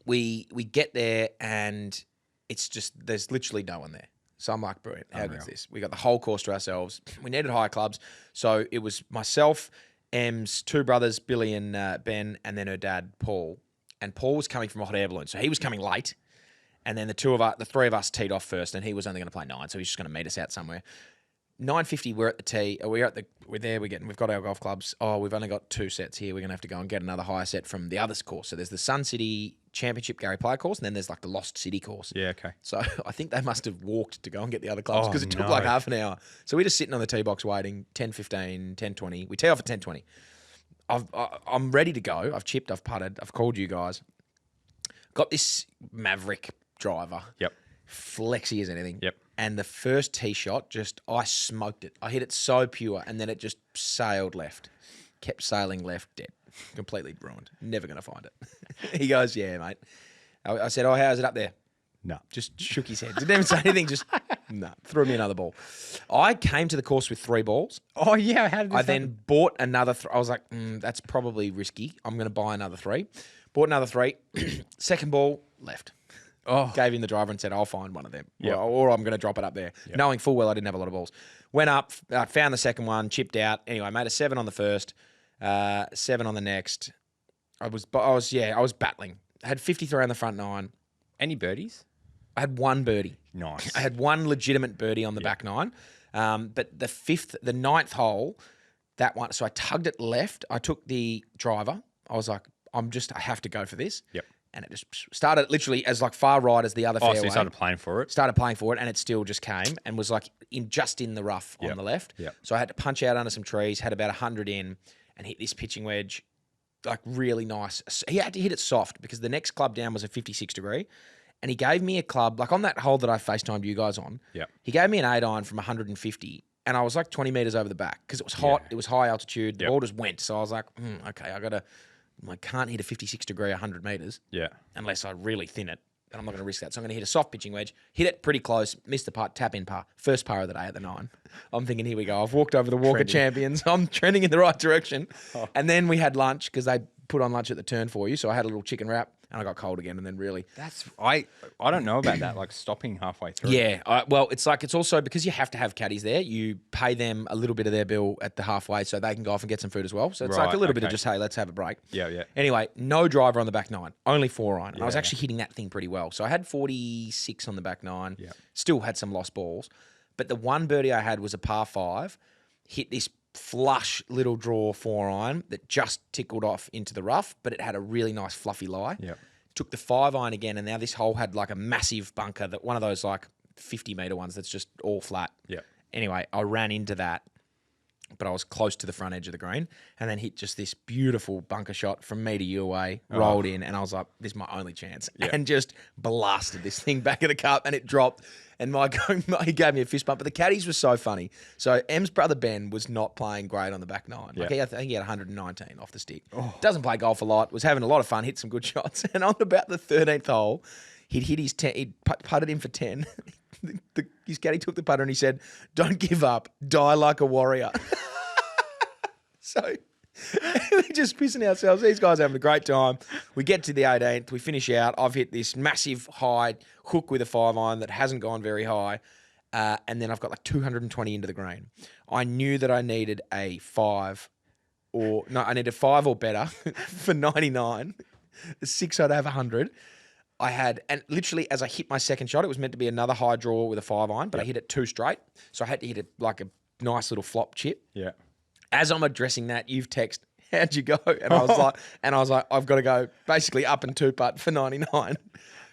We get there, and it's just there's literally no one there. So I'm like, brilliant. How good is this? We got the whole course to ourselves. We needed higher clubs, so it was myself, Em's 2 brothers, Billy and Ben, and then her dad, Paul. And Paul was coming from a hot air balloon, so he was coming late. And then the 3 of us teed off first, and he was only going to play 9, so he's just going to meet us out somewhere. 9:50, we're at the tee. We're there. We've got our golf clubs. Oh, we've only got 2 sets here. We're going to have to go and get another higher set from the other course. So there's the Sun City Championship Gary Player course, and then there's like the Lost City course. Yeah, okay. So I think they must have walked to go and get the other clubs because it took like half an hour. So we're just sitting on the tee box waiting. 10:15, 10:20. We tee off at 10:20. I'm ready to go. I've chipped. I've putted. I've called you guys. Got this Maverick driver. Yep. Flexy as anything. Yep. And the first tee shot, I smoked it. I hit it so pure, and then it just sailed left. Kept sailing left, dead. Completely ruined. Never going to find it. He goes, yeah, mate. I said, oh, how's it up there? No. Just shook his head. Didn't even say anything, just, no. Threw me another ball. I came to the course with 3 balls. Oh, yeah. How did this happen? Then bought another I was like, that's probably risky. I'm going to buy another 3. Bought another 3. Second ball, left. Oh. Gave him the driver and said, I'll find one of them. Yep. Or I'm going to drop it up there. Yep. Knowing full well I didn't have a lot of balls. Went up, found the second one, chipped out. Anyway, made a 7 on the first, 7 on the next. I was battling. I had 53 on the front 9. Any birdies? I had 1 birdie. Nice. I had 1 legitimate birdie on the back 9. But the 9th hole, that one, so I tugged it left. I took the driver. I was like, I have to go for this. Yep. And it just started literally as like far right as the other fairway. So you started playing for it? Started playing for it, and it still just came and was like in the rough on the left. Yep. So I had to punch out under some trees, had about 100 in, and hit this pitching wedge, like really nice. He had to hit it soft because the next club down was a 56 degree, and he gave me a club, like on that hole that I FaceTimed you guys on, he gave me an 8-iron from 150, and I was like 20 metres over the back because it was hot, it was high altitude, the ball just went. So I was like, okay, I can't hit a 56 degree 100 metres unless I really thin it, and I'm not going to risk that. So I'm going to hit a soft pitching wedge, hit it pretty close, missed the putt, tap in par. First par of the day at the 9. I'm thinking, here we go. I've walked over the Walk of Champions. I'm trending in the right direction. Oh. And then we had lunch because they put on lunch at the turn for you. So I had a little chicken wrap, and I got cold again, and then really... I don't know about that, like stopping halfway through. Yeah, well, it's also because you have to have caddies there, you pay them a little bit of their bill at the halfway so they can go off and get some food as well. So it's like a little bit of just, hey, let's have a break. Yeah. Anyway, no driver on the back 9, only 4-iron. And I was actually hitting that thing pretty well. So I had 46 on the back 9, still had some lost balls. But the 1 birdie I had was a par 5, hit this flush little draw 4-iron that just tickled off into the rough, but it had a really nice fluffy lie. Yeah. Took the 5-iron again, and now this hole had like a massive bunker, that one of those like 50-meter ones that's just all flat. Yeah. Anyway, I ran into that, but I was close to the front edge of the green, and then hit just this beautiful bunker shot from me to you away, rolled in, and I was like, this is my only chance, and just blasted this thing back of the cup, and it dropped. And he gave me a fist bump. But the caddies were so funny. So Em's brother Ben was not playing great on the back 9. Like I think he had 119 off the stick. Doesn't play golf a lot. Was having a lot of fun. Hit some good shots. And on about the 13th hole, he'd hit his 10. He'd putted in for 10. His caddy took the putter and he said, "Don't give up. Die like a warrior." So We're just pissing ourselves. These guys are having a great time. We get to the 18th. We finish out. I've hit this massive high hook with a 5-iron that hasn't gone very high. And then I've got like 220 into the green. I knew that I needed a 5 I needed a 5 or better for 99. The 6 I'd have 100. And literally as I hit my second shot, it was meant to be another high draw with a 5-iron, but I hit it 2 straight. So I had to hit it like a nice little flop chip. Yeah. As I'm addressing that, you've texted, how'd you go? And I was like, I've got to go basically up and 2-putt for 99.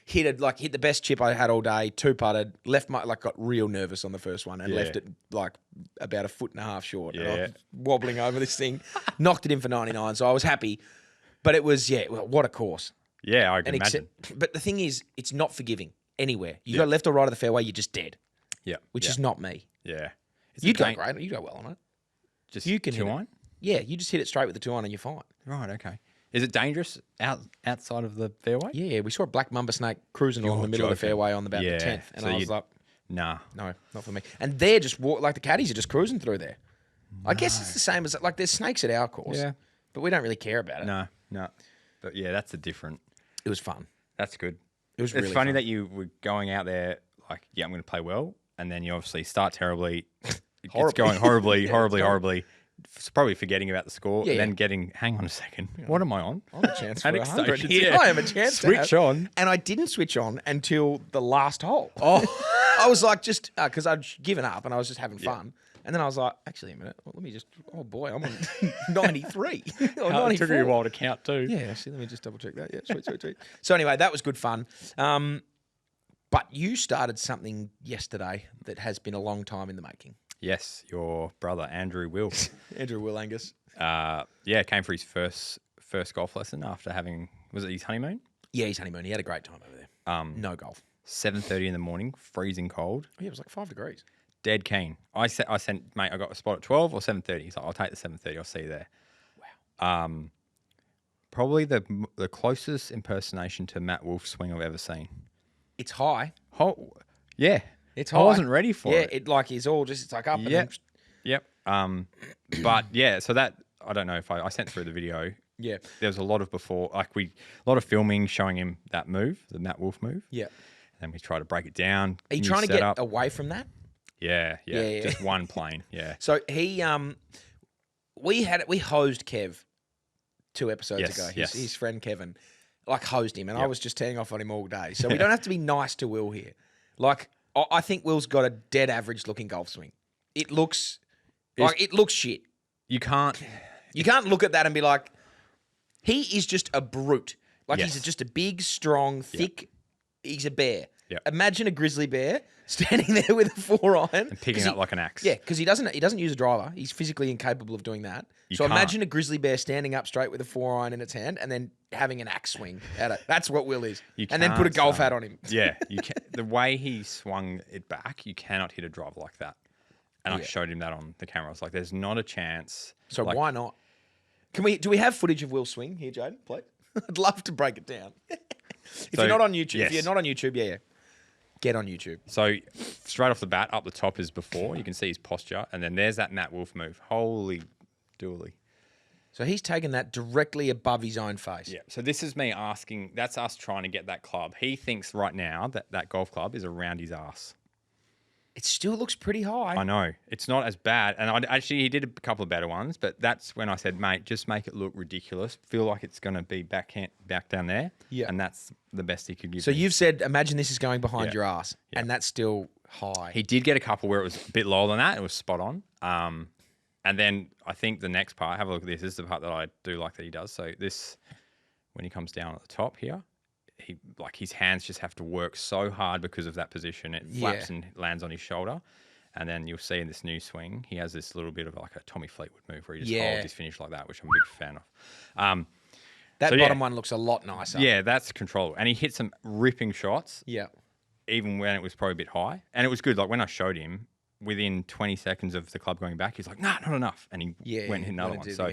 Hit the best chip I had all day, 2-putted, got real nervous on the first one and left it like about 1.5 feet short. And I was wobbling over this thing, knocked it in for 99. So I was happy. But it was, what a course. Yeah, I can imagine. But the thing is, it's not forgiving anywhere. You go left or right of the fairway, you're just dead. Yeah. Which is not me. Yeah. You go great. You go well on it. Just you can 2-iron? Yeah, you just hit it straight with the 2-iron and you're fine. Right, okay. Is it dangerous outside of the fairway? Yeah, we saw a black mumba snake cruising along the middle of the fairway on about the 10th. And so I was like, nah. No, not for me. And they're just, the caddies are just cruising through there. I guess it's the same as, there's snakes at our course. Yeah. But we don't really care about it. No. But yeah, that's a different. It was fun. That's good. It was really It's funny fun. that you were going out there like, I'm going to play well. And then you obviously start terribly. It's going horribly. It's probably forgetting about the score and then hang on a second. What am I on? I'm a chance for 100. Yeah. I am a chance Switch on. And I didn't switch on until the last hole. Oh. I was like, just because I'd given up and I was just having fun. And then I was like, actually, a minute. Let me just, oh boy, I'm on 93 or 94. It took you a while to count too. Yeah, actually, let me just double check that. Yeah, sweet. So anyway, that was good fun. But you started something yesterday that has been a long time in the making. Yes, your brother, Andrew Will. Andrew Will Angus. Came for his first golf lesson after having, was it his honeymoon? Yeah, his honeymoon. He had a great time over there. No golf. 7:30 in the morning, freezing cold. Oh, yeah, it was like 5 degrees. Dead keen. I sent, mate, I got a spot at 12 or 7:30. He's like, I'll take the 7:30. I'll see you there. Wow. Probably the closest impersonation to Matt Wolf's swing I've ever seen. It's high. Yeah. It's high. I wasn't ready for it. Yeah, it's like up and then... Yep. But yeah, so that, I don't know if I sent through the video. Yeah. There was a lot of filming showing him that move, the Matt Wolf move. Yeah. And we try to break it down. Are you trying to get away from that? Yeah. Just one plane. Yeah. So he, we hosed Kev 2 episodes ago. His friend Kevin, hosed him, and I was just teeing off on him all day. So we don't have to be nice to Will here. I think Will's got a dead average looking golf swing. It looks shit. You can't look at that and be like, he is just a brute. He's just a big, strong, thick. He's a bear. Yep. Imagine a grizzly bear standing there with a 4-iron and picking it up like an axe. Yeah, because he doesn't use a driver. He's physically incapable of doing that. Imagine a grizzly bear standing up straight with a 4-iron in its hand and then having an axe swing at it. That's what Will is. And then put a golf hat on him. Yeah, you can. The way he swung it back, you cannot hit a driver like that. And I showed him that on the camera. I was like, "There's not a chance." So why not? Do we have footage of Will swing here, Jaden? Please. I'd love to break it down. If you're not on YouTube, get on YouTube. So straight off the bat, up the top is before. You can see his posture, and then there's that Matt Wolf move. Holy dooly! So he's taken that directly above his own face. Yeah. So this is me asking. That's us trying to get that club. He thinks right now that golf club is around his ass. It still looks pretty high. I know. It's not as bad. And he did a couple of better ones, but that's when I said, mate, just make it look ridiculous. Feel like it's going to be back down there. Yeah. And that's the best he could give. So you've said, imagine this is going behind your ass, and that's still high. He did get a couple where it was a bit lower than that. It was spot on. And then I think the next part, have a look at this. This is the part that I do like that he does. So this, when he comes down at the top here, his hands just have to work so hard because of that position. It flaps and lands on his shoulder. And then you'll see in this new swing, he has this little bit of like a Tommy Fleetwood move where he just holds his finish like that, which I'm a big fan of. That bottom one looks a lot nicer. Yeah, that's controllable. And he hit some ripping shots. Yeah. Even when it was probably a bit high. And it was good. Like when I showed him, within 20 seconds of the club going back, he's like, nah, not enough. And he went and hit another one. So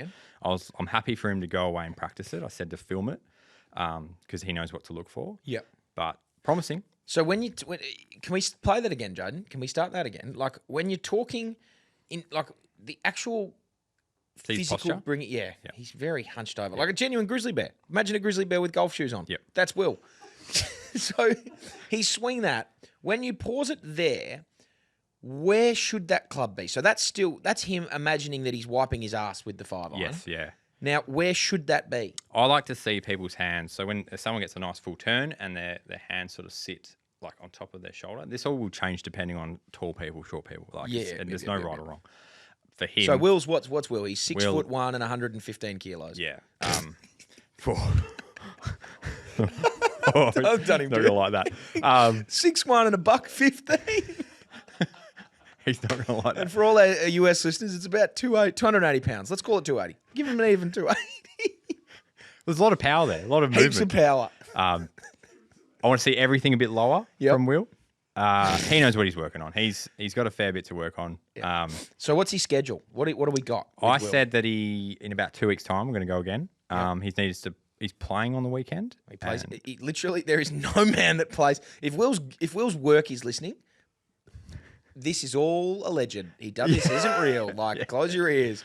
I'm happy for him to go away and practice it. I said to film it because he knows what to look for. Yep. But promising. So can we play that again, Jaden? Can we start that again? Like when you're talking in like the actual physical. Bring it. Yeah, he's very hunched over, like a genuine grizzly bear. Imagine a grizzly bear with golf shoes on. Yep. That's Will. So he's swing that. When you pause it there, where should that club be? So that's him imagining that he's wiping his ass with the 5-iron. Yes, yeah. Now, where should that be? I like to see people's hands. So when someone gets a nice full turn and their hands sort of sit like on top of their shoulder, this all will change depending on tall people, short people. Like, there's no right or wrong. For him, so Will's what's Will? He's 6'1" and 115 kilos. Yeah. I've done him. Not gonna like that. 6'1" and $1.15. He's not going to like that. And for all our US listeners, it's about 280 pounds. Let's call it 280. Give him an even 280. There's a lot of power there, a lot of movement. Heaps of power. I want to see everything a bit lower from Will. He knows what he's working on. He's got a fair bit to work on. Yep. So what's his schedule? What do we got? I said that in about 2 weeks' time, we're going to go again. He's playing on the weekend. He plays. Literally, there is no man that plays. If Will's work is listening, this is all alleged. He does this isn't real. Like, close your ears.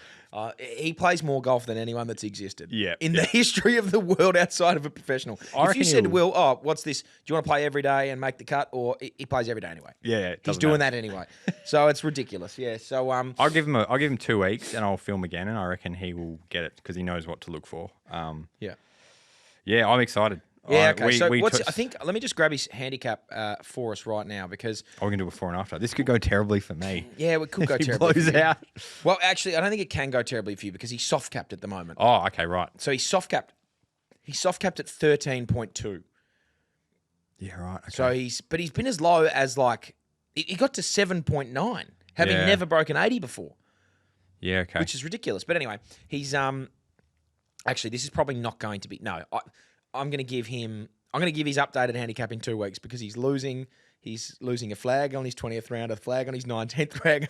He plays more golf than anyone that's existed in the history of the world outside of a professional. If you said to Will, what's this? Do you want to play every day and make the cut? Or he plays every day anyway. Yeah, he's doing that anyway. So it's ridiculous. Yeah. So I'll give him 2 weeks and I'll film again, and I reckon he will get it because he knows what to look for. Yeah, I'm excited. Yeah, okay. I think let me just grab his handicap for us right now because we can do a before and after. This could go terribly for me. Yeah, it could go terribly. Blows out. Well, actually, I don't think it can go terribly for you because he's soft capped at the moment. Oh, okay, right. So he's soft capped. He's soft capped at 13.2. Yeah, right. Okay. So he's been as low as like he got to 7.9, having never broken 80 before. Yeah, okay. Which is ridiculous. But anyway, he's actually this is probably not going to be I'm going to give his updated handicap in 2 weeks because he's losing a flag on his 20th round, a flag on his 19th round,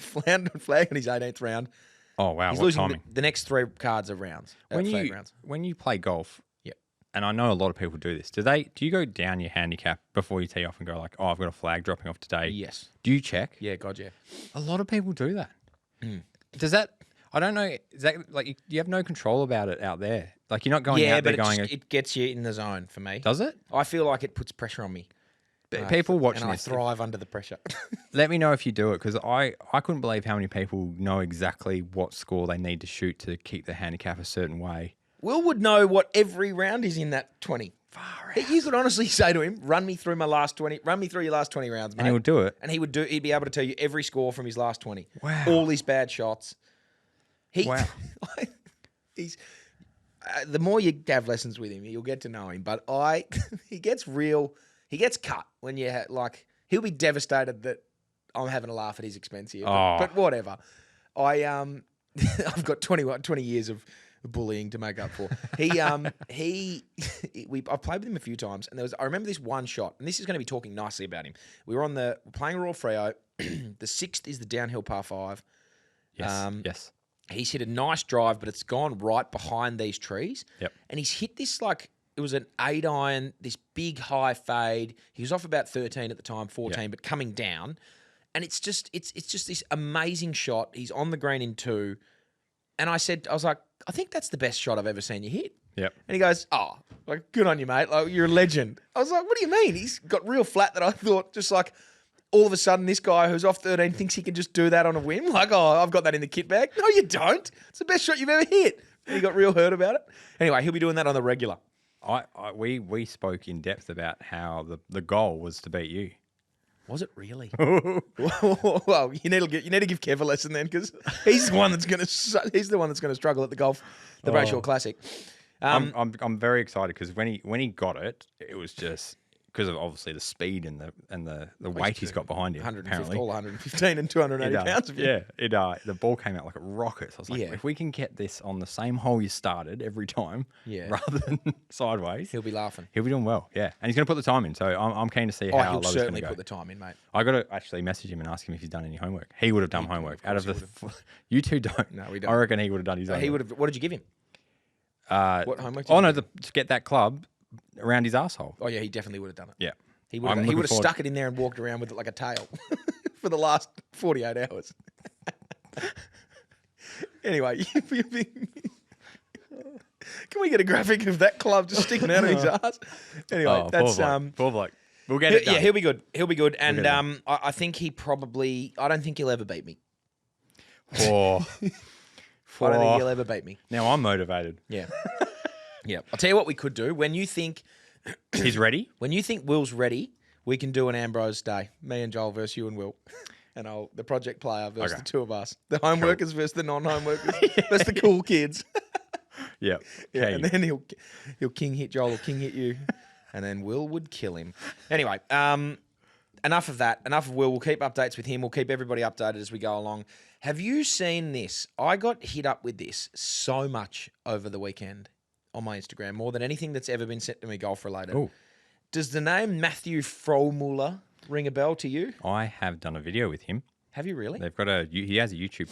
a flag on his 18th round. Oh, wow. He's what losing timing? The next 3 cards of rounds. When you play golf, and I know a lot of people do this, do you go down your handicap before you tee off and go like, I've got a flag dropping off today? Yes. Do you check? Yeah, God, yeah. A lot of people do that. Does that... I don't know. Is that like you have no control about it out there? Like you're not going out there going. It gets you in the zone for me. Does it? I feel like it puts pressure on me. People watching and this, I thrive under the pressure. Let me know if you do it because I couldn't believe how many people know exactly what score they need to shoot to keep the handicap a certain way. Will would know what every round is in that 20. Far out. You could honestly say to him, run me through your last 20 rounds, mate. And he would do it. And he'd be able to tell you every score from his last 20. Wow. All his bad shots. Wow. He's the more you have lessons with him, you'll get to know him. But he gets cut when you he'll be devastated that I'm having a laugh at his expense here. But whatever. I've got 20 years of bullying to make up for. I've played with him a few times, and I remember this one shot, and this is going to be talking nicely about him. We're playing Royal Freo. The 6th is the downhill par 5. Yes. Yes. He's hit a nice drive, but it's gone right behind these trees. Yep. And he's hit this it was an 8-iron, this big high fade. He was off about 13 at the time, 14, but coming down. And it's just this amazing shot. He's on the green in 2. And I was like, I think that's the best shot I've ever seen you hit. Yep. And he goes, good on you, mate. Like, you're a legend. I was like, what do you mean? He's got real flat that I thought just like, all of a sudden, this guy who's off 13 thinks he can just do that on a whim. Like, I've got that in the kit bag. No, you don't. It's the best shot you've ever hit. And he got real hurt about it. Anyway, he'll be doing that on the regular. We spoke in depth about how the goal was to beat you. Was it really? Well, you need to give Kev a lesson then because he's the one that's going to struggle at the Brayshaw Classic. I'm very excited because when he got it, it was just. Because of obviously the speed and the weight he's got behind him. 115 and 280 pounds of him. Yeah, the ball came out like a rocket. So I was like, if we can get this on the same hole you started every time, rather than sideways, he'll be laughing. He'll be doing well, yeah. And he's going to put the time in, so I'm keen to see how he'll low certainly go. put the time in, mate. I got to actually message him and ask him if he's done any homework. He would have done homework. Out of you two don't. No, we don't. I reckon he would have done his own. What did you give him? What homework? To get that club around his asshole. Oh yeah, he definitely would have done it. Yeah. He would have stuck it in there and walked around with it like a tail for the last 48 hours. Anyway, can we get a graphic of that club just sticking out of his ass? Anyway, that's poor bloke. We'll get it done. Yeah, he'll be good. He'll be good. And I think he probably. I don't think he'll ever beat me. I don't think he'll ever beat me. Now I'm motivated. Yeah. Yeah. I'll tell you what we could do. When you think he's ready, when you think Will's ready, we can do an Ambrose day. Me and Joel versus you and Will. And the project player versus the two of us. The home workers versus the non-home workers. That's the cool kids. Yeah. And then he'll king hit Joel or king hit you. And then Will would kill him. Anyway, enough of that. Enough of Will. We'll keep updates with him. We'll keep everybody updated as we go along. Have you seen this? I got hit up with this so much over the weekend on my Instagram, more than anything that's ever been sent to me golf related. Ooh. Does the name Matthew Fromuller ring a bell to you? I have done a video with him. Have you really? They've got he has a YouTube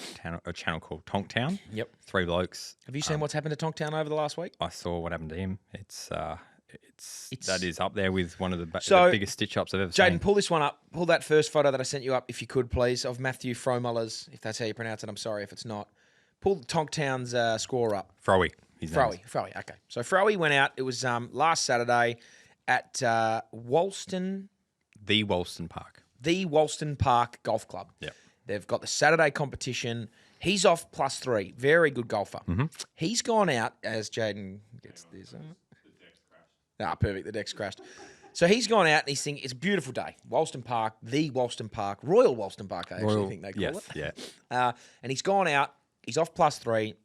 channel called Tonktown. Yep. 3 blokes. Have you seen what's happened to Tonktown over the last week? I saw what happened to him. It's that is up there with one of the biggest stitch-ups I've ever seen. Jaden, pull this one up. Pull that first photo that I sent you up, if you could, please, of Matthew Fromuller's, if that's how you pronounce it. I'm sorry if it's not. Pull Tonktown's score up. Froey. Froey. Okay. So Froey went out. It was last Saturday at Wollston. The Wollston Park. The Wollston Park Golf Club. Yeah. They've got the Saturday competition. He's off +3. Very good golfer. Mm-hmm. He's gone out, as Jaden gets this. Perfect. The deck's crashed. So he's gone out and he's thinking, it's a beautiful day. Wollston Park, the Wollston Park, Royal Wollston Park, I actually think they call it. Yeah. And he's gone out. He's off +3.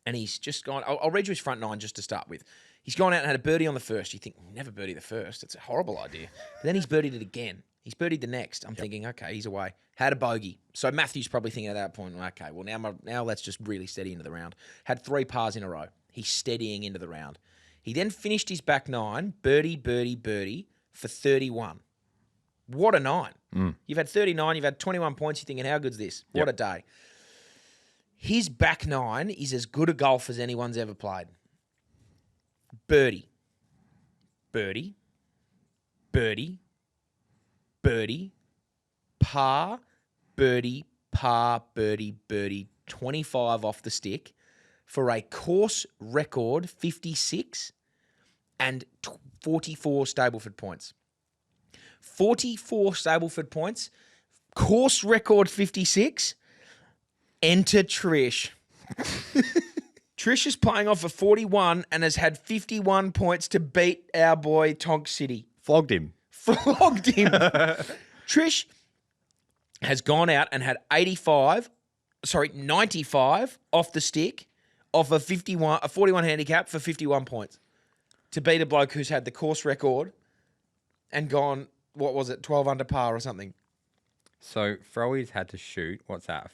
And he's just gone. I'll read you his front 9 just to start with. He's gone out and had a birdie on the first. You think, never birdie the first. It's a horrible idea. But then he's birdied it again. He's birdied the next. I'm thinking, okay, he's away. Had a bogey. So Matthew's probably thinking at that point, okay, well, now let's just really steady into the round. Had 3 pars in a row. He's steadying into the round. He then finished his back 9, birdie for 31. What a 9. You've had 39, you've had 21 points. You're thinking, how good's this? What a day. His back 9 is as good a golf as anyone's ever played. Birdie, par, birdie, 25 off the stick for a course record 56 and 44 Stableford points. 44 Stableford points, course record 56. Enter Trish. Trish is playing off a 41 and has had 51 points to beat our boy Tonk City. Flogged him. Trish has gone out and had 95 off the stick off a 41 handicap for 51 points to beat a bloke who's had the course record and gone, 12 under par or something. So Froey's had to shoot,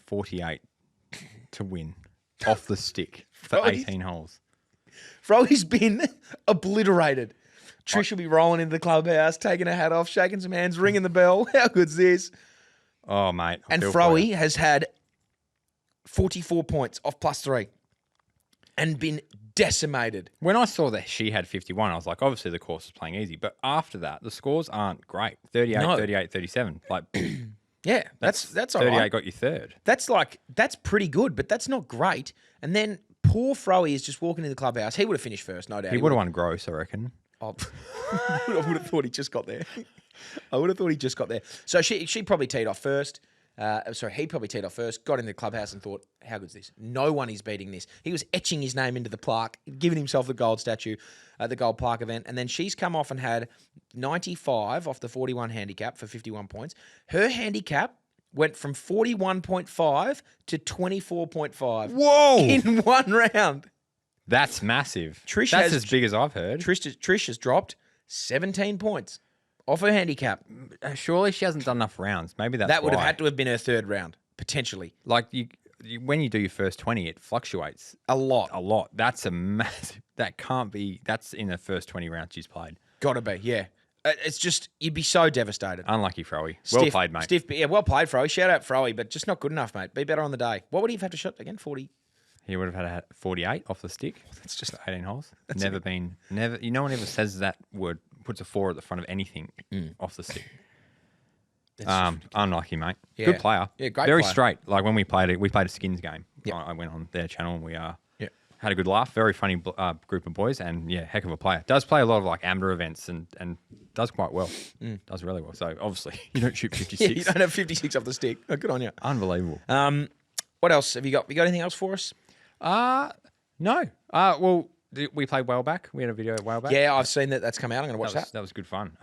48 to win off the stick for 18 holes. Froey's been obliterated. Trish will be rolling into the clubhouse, taking her hat off, shaking some hands, ringing the bell. How good's this? Oh, mate. And Froey has had 44 points off +3 and been decimated. When I saw that she had 51, I was like, obviously the course is playing easy. But after that, the scores aren't great. 38, 38, 37. Like, yeah, that's all right. 38 got you third. That's pretty good, but that's not great. And then poor Froey is just walking into the clubhouse. He would have finished first, no doubt. He would have won gross, I reckon. Oh, I would have thought he just got there. So she probably teed off first. He probably teed off first, got in the clubhouse and thought, how good's this? No one is beating this. He was etching his name into the plaque, giving himself the gold statue at the gold plaque event. And then she's come off and had 95 off the 41 handicap for 51 points. Her handicap went from 41.5 to 24.5. Whoa! In one round. That's massive. That's as big as I've heard. Trish has dropped 17 points off her handicap. Surely she hasn't done enough rounds. Maybe that would have had to have been her third round, potentially. Like when you do your first 20, it fluctuates a lot. That's a massive. That can't be. That's in the first 20 rounds she's played. Got to be, yeah. It's just you'd be so devastated. Unlucky, Froey. Well played, mate. Well played, Froey. Shout out, Froey, but just not good enough, mate. Be better on the day. What would he have had to shot again? 40. He would have had 48 off the stick. That's just 18 holes. Never. No one ever says that word. Puts a 4 at the front of anything off the stick. Unlucky, mate. Yeah. Good player. Yeah, great Very player. straight. Like when we played a skins game. I went on their channel and we had a good laugh. Very funny group of boys, and heck of a player. Does play a lot of like amateur events and does quite well. Does really well. So obviously you don't shoot 56. You don't have 56 off the stick. Oh, good on you. Unbelievable. What else have you got? You got anything else for us? No. Well, we played Whaleback. We had a video of Whaleback. Yeah, I've seen that. That's come out. I'm going to watch that. That was good fun.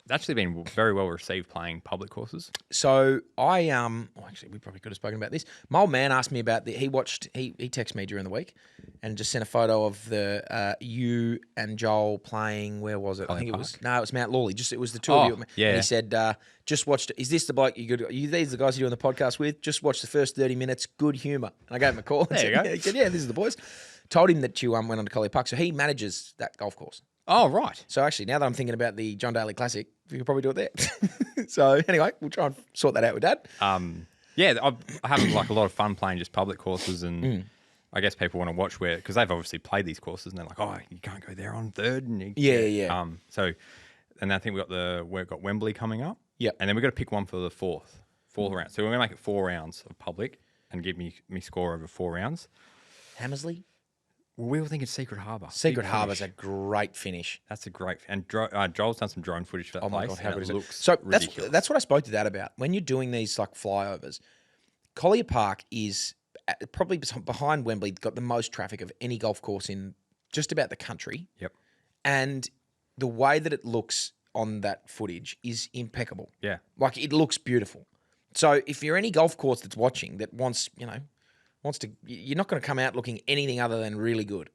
It's actually been very well received playing public courses. So actually we probably could have spoken about this. My old man asked me about he texted me during the week and just sent a photo of the you and Joel playing. Where was it? I think it was Mount Lawley. It was the two of you. Yeah. And he said, just watched. Is this the bloke these the guys you're doing the podcast with? Just watch the first 30 minutes. Good humour. And I gave him a call. And there you go. He said, yeah, this is the boys. Told him that you went on to Collier Park, so he manages that golf course. Oh, right. So actually, now that I'm thinking about the John Daly Classic, we could probably do it there. So anyway, we'll try and sort that out with Dad. I have like a lot of fun playing just public courses, and I guess people want to watch because they've obviously played these courses, and they're like, oh, you can't go there on third. And and I think we've got Wembley coming up. Yep. And then we've got to pick one for the fourth round. So we're going to make it 4 rounds of public and give me score over 4 rounds. Hammersley? Well, we were thinking Secret Harbour. Secret Harbour's a great finish. That's a great... And Joel's done some drone footage for that place. Oh, my God, how good is it? So that's what I spoke to Dad about. When you're doing these like flyovers, Collier Park is probably behind Wembley, got the most traffic of any golf course in just about the country. Yep. And the way that it looks on that footage is impeccable. Yeah. Like, it looks beautiful. So if you're any golf course that's watching that wants to, you're not going to come out looking anything other than really good.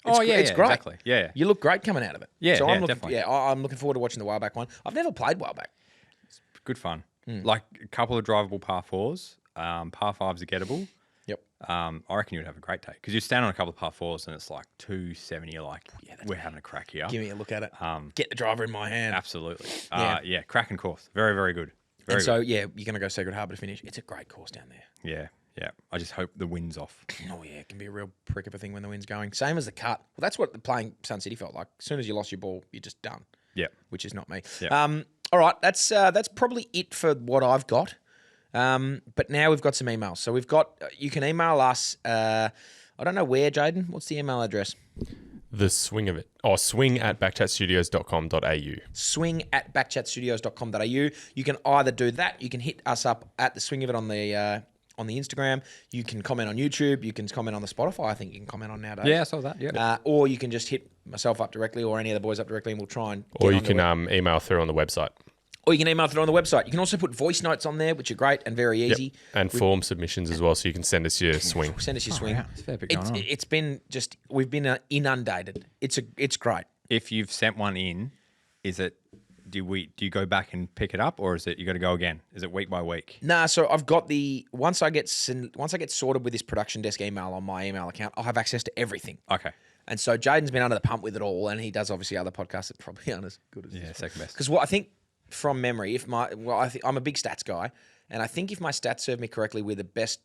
It's great. Exactly. Yeah. You look great coming out of it. Yeah, so definitely. I'm looking forward to watching the Whaleback one. I've never played Whaleback. It's good fun. Like a couple of drivable par 4s, par 5s are gettable. Yep. I reckon you would have a great day because you stand on a couple of par 4s and it's like 270. You're like, we're having a crack here. Give me a look at it. Get the driver in my hand. Absolutely. Cracking course. Very, very good. Very good. So, you're going to go Secret Harbour to finish. It's a great course down there. Yeah. Yeah, I just hope the wind's off. Oh, yeah, it can be a real prick of a thing when the wind's going. Same as the cut. Well, that's what playing Sun City felt like. As soon as you lost your ball, you're just done. Yeah. Which is not me. Yeah. All right, that's probably it for what I've got. But now we've got some emails. So you can email us. I don't know where, Jaden. What's the email address? The swing of it. Swing at backchatstudios.com.au. Swing at backchatstudios.com.au. You can either do that. You can hit us up at the swing of it on the Instagram. You can comment on YouTube. You can comment on the Spotify. I think you can comment on nowadays. Yeah, I saw that. Yeah. Or you can just hit myself up directly or any of the boys up directly and we'll try and Or you can email through on the website. Or you can email through on the website. You can also put voice notes on there, which are great and very easy. Yep. And form submissions as well, so you can send us your swing. Send us your swing. Wow. It's a fair bit going on. It's been just, we've been inundated. It's great. If you've sent one in, is it... Do you go back and pick it up, or is it you got to go again? Is it week by week? Nah, so I've got once I get sorted with this production desk email on my email account, I'll have access to everything. Okay. And so Jaden's been under the pump with it all, and he does obviously other podcasts that probably aren't as good as this. Second best. Because what I think from memory, I'm a big stats guy, and I think if my stats serve me correctly, we're the best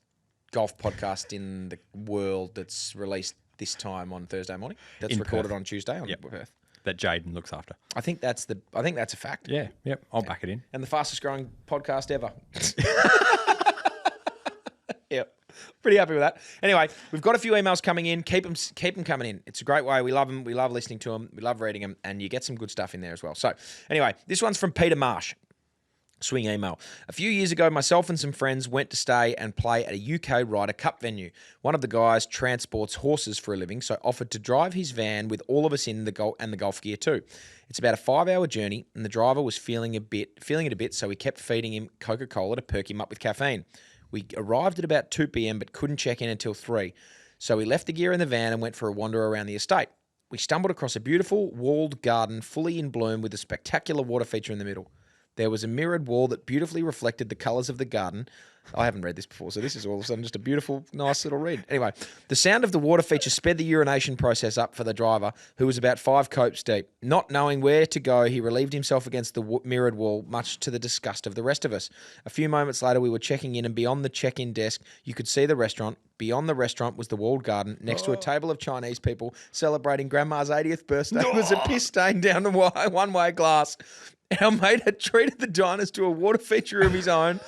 golf podcast in the world that's released this time on Thursday morning. That's recorded on Tuesday on Perth. That Jaden looks after. I think that's a fact. Yeah, yep. I'll back it in. And the fastest growing podcast ever. Yep. Pretty happy with that. Anyway, we've got a few emails coming in. Keep them coming in. It's a great way. We love them. We love listening to them. We love reading them. And you get some good stuff in there as well. So anyway, this one's from Peter Marsh. Swing email. A few years ago, myself and some friends went to stay and play at a UK Ryder Cup venue. One of the guys transports horses for a living, so offered to drive his van with all of us in the golf gear too. It's about a 5-hour journey, and the driver was feeling it a bit, so we kept feeding him Coca-Cola to perk him up with caffeine. We arrived at about 2 p.m, but couldn't check in until 3. So we left the gear in the van and went for a wander around the estate. We stumbled across a beautiful walled garden fully in bloom with a spectacular water feature in the middle. There was a mirrored wall that beautifully reflected the colours of the garden. I haven't read this before, so this is all of a sudden just a beautiful, nice little read. Anyway, the sound of the water feature sped the urination process up for the driver, who was about 5 copes deep. Not knowing where to go, he relieved himself against the mirrored wall, much to the disgust of the rest of us. A few moments later, we were checking in, and beyond the check-in desk, you could see the restaurant. Beyond the restaurant was the walled garden. Next to a table of Chinese people celebrating Grandma's 80th birthday was a piss stain down the one-way glass. Our mate had treated the diners to a water feature of his own,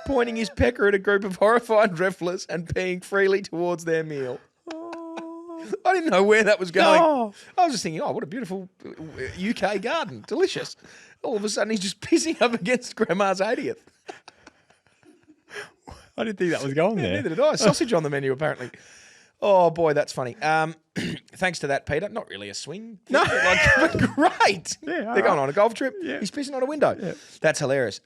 pointing his pecker at a group of horrified revellers and peeing freely towards their meal. I didn't know where that was going. Oh. I was just thinking, what a beautiful UK garden. Delicious. All of a sudden, he's just pissing up against Grandma's 80th. I didn't think that was going there. Neither did I. Sausage on the menu, apparently. Oh, boy, that's funny. Thanks to that, Peter. Not really a swing. No. But great. Yeah, They're going on a golf trip. Yeah. He's pissing on a window. Yeah. That's hilarious.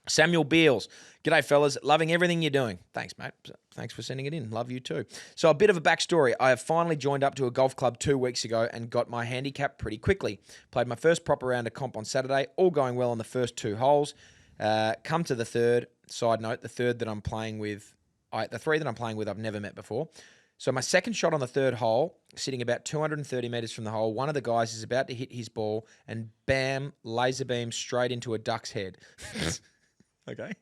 Samuel Beals. G'day, fellas. Loving everything you're doing. Thanks, mate. Thanks for sending it in. Love you too. So a bit of a backstory. I have finally joined up to a golf club 2 weeks ago and got my handicap pretty quickly. Played my first proper round of comp on Saturday. All going well on the first 2 holes. Come to the third. Side note, the three that I'm playing with, I've never met before. So my second shot on the third hole, sitting about 230 metres from the hole, one of the guys is about to hit his ball and bam, laser beam straight into a duck's head. Okay.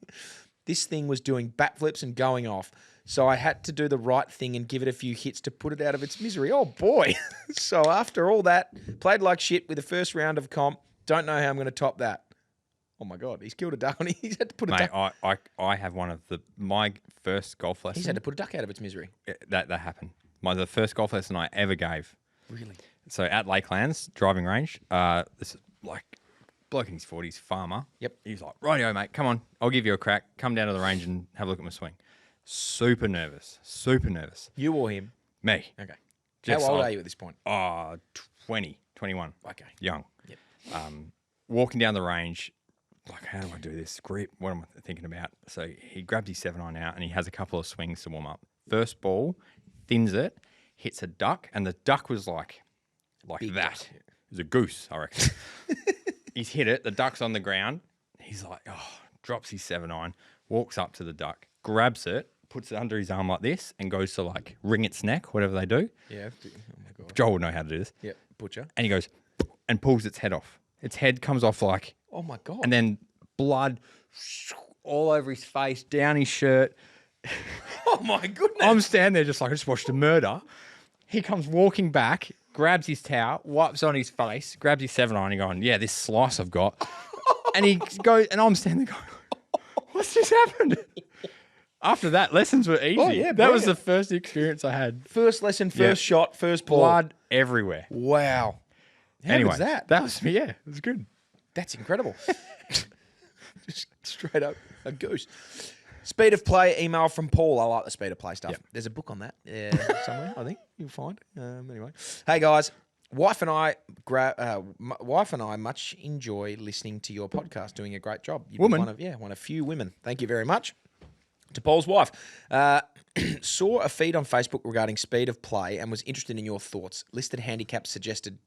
This thing was doing backflips and going off. So I had to do the right thing and give it a few hits to put it out of its misery. Oh, boy. So after all that, played like shit with the first round of comp. Don't know how I'm going to top that. Oh, my God. He's killed a duck. He's had to put a duck. I have one of my first golf lessons. He's had to put a duck out of its misery. That happened. The first golf lesson I ever gave. Really? So at Lakelands, driving range, this is like bloke in his 40s, farmer. Yep. He's like, rightio, mate, come on. I'll give you a crack. Come down to the range and have a look at my swing. Super nervous. You or him? Me. Okay. Just How old are you at this point? 20, 21. Okay. Young. Yep. Walking down the range, like, how do I do this? Grip, what am I thinking about? So he grabs his 7-iron out and he has a couple of swings to warm up. First ball, thins it, hits a duck, and the duck was like Big that. duck. It was a goose, I reckon. He's hit it, the duck's on the ground. He's like, drops his 7-iron, walks up to the duck, grabs it, puts it under his arm like this, and goes to like wring its neck, whatever they do. Yeah. Oh, my God. Joel would know how to do this. Yep. Butcher. And he goes and pulls its head off. Its head comes off like, Oh, my God. and then blood all over his face, down his shirt. Oh, my goodness. I'm standing there just like, I just watched a murder. He comes walking back, grabs his towel, wipes on his face, grabs his 7-iron and going, yeah, this slice I've got. And he goes, and I'm standing there going, what's just happened? After that, lessons were easy. Oh, yeah, that was brilliant. the first experience I had. First lesson, first shot, first ball. Blood everywhere. Wow. How Anyway, was that? That was, yeah, it was good. That's incredible. Just straight up a goose. Speed of play email from Paul. I like the speed of play stuff. Yep. There's a book on that somewhere, I think you'll find. Anyway, hey guys, wife and I much enjoy listening to your podcast. Doing a great job. You're Woman, one of few women. Thank you very much. To Paul's wife, saw a feed on Facebook regarding speed of play and was interested in your thoughts. Listed handicaps suggested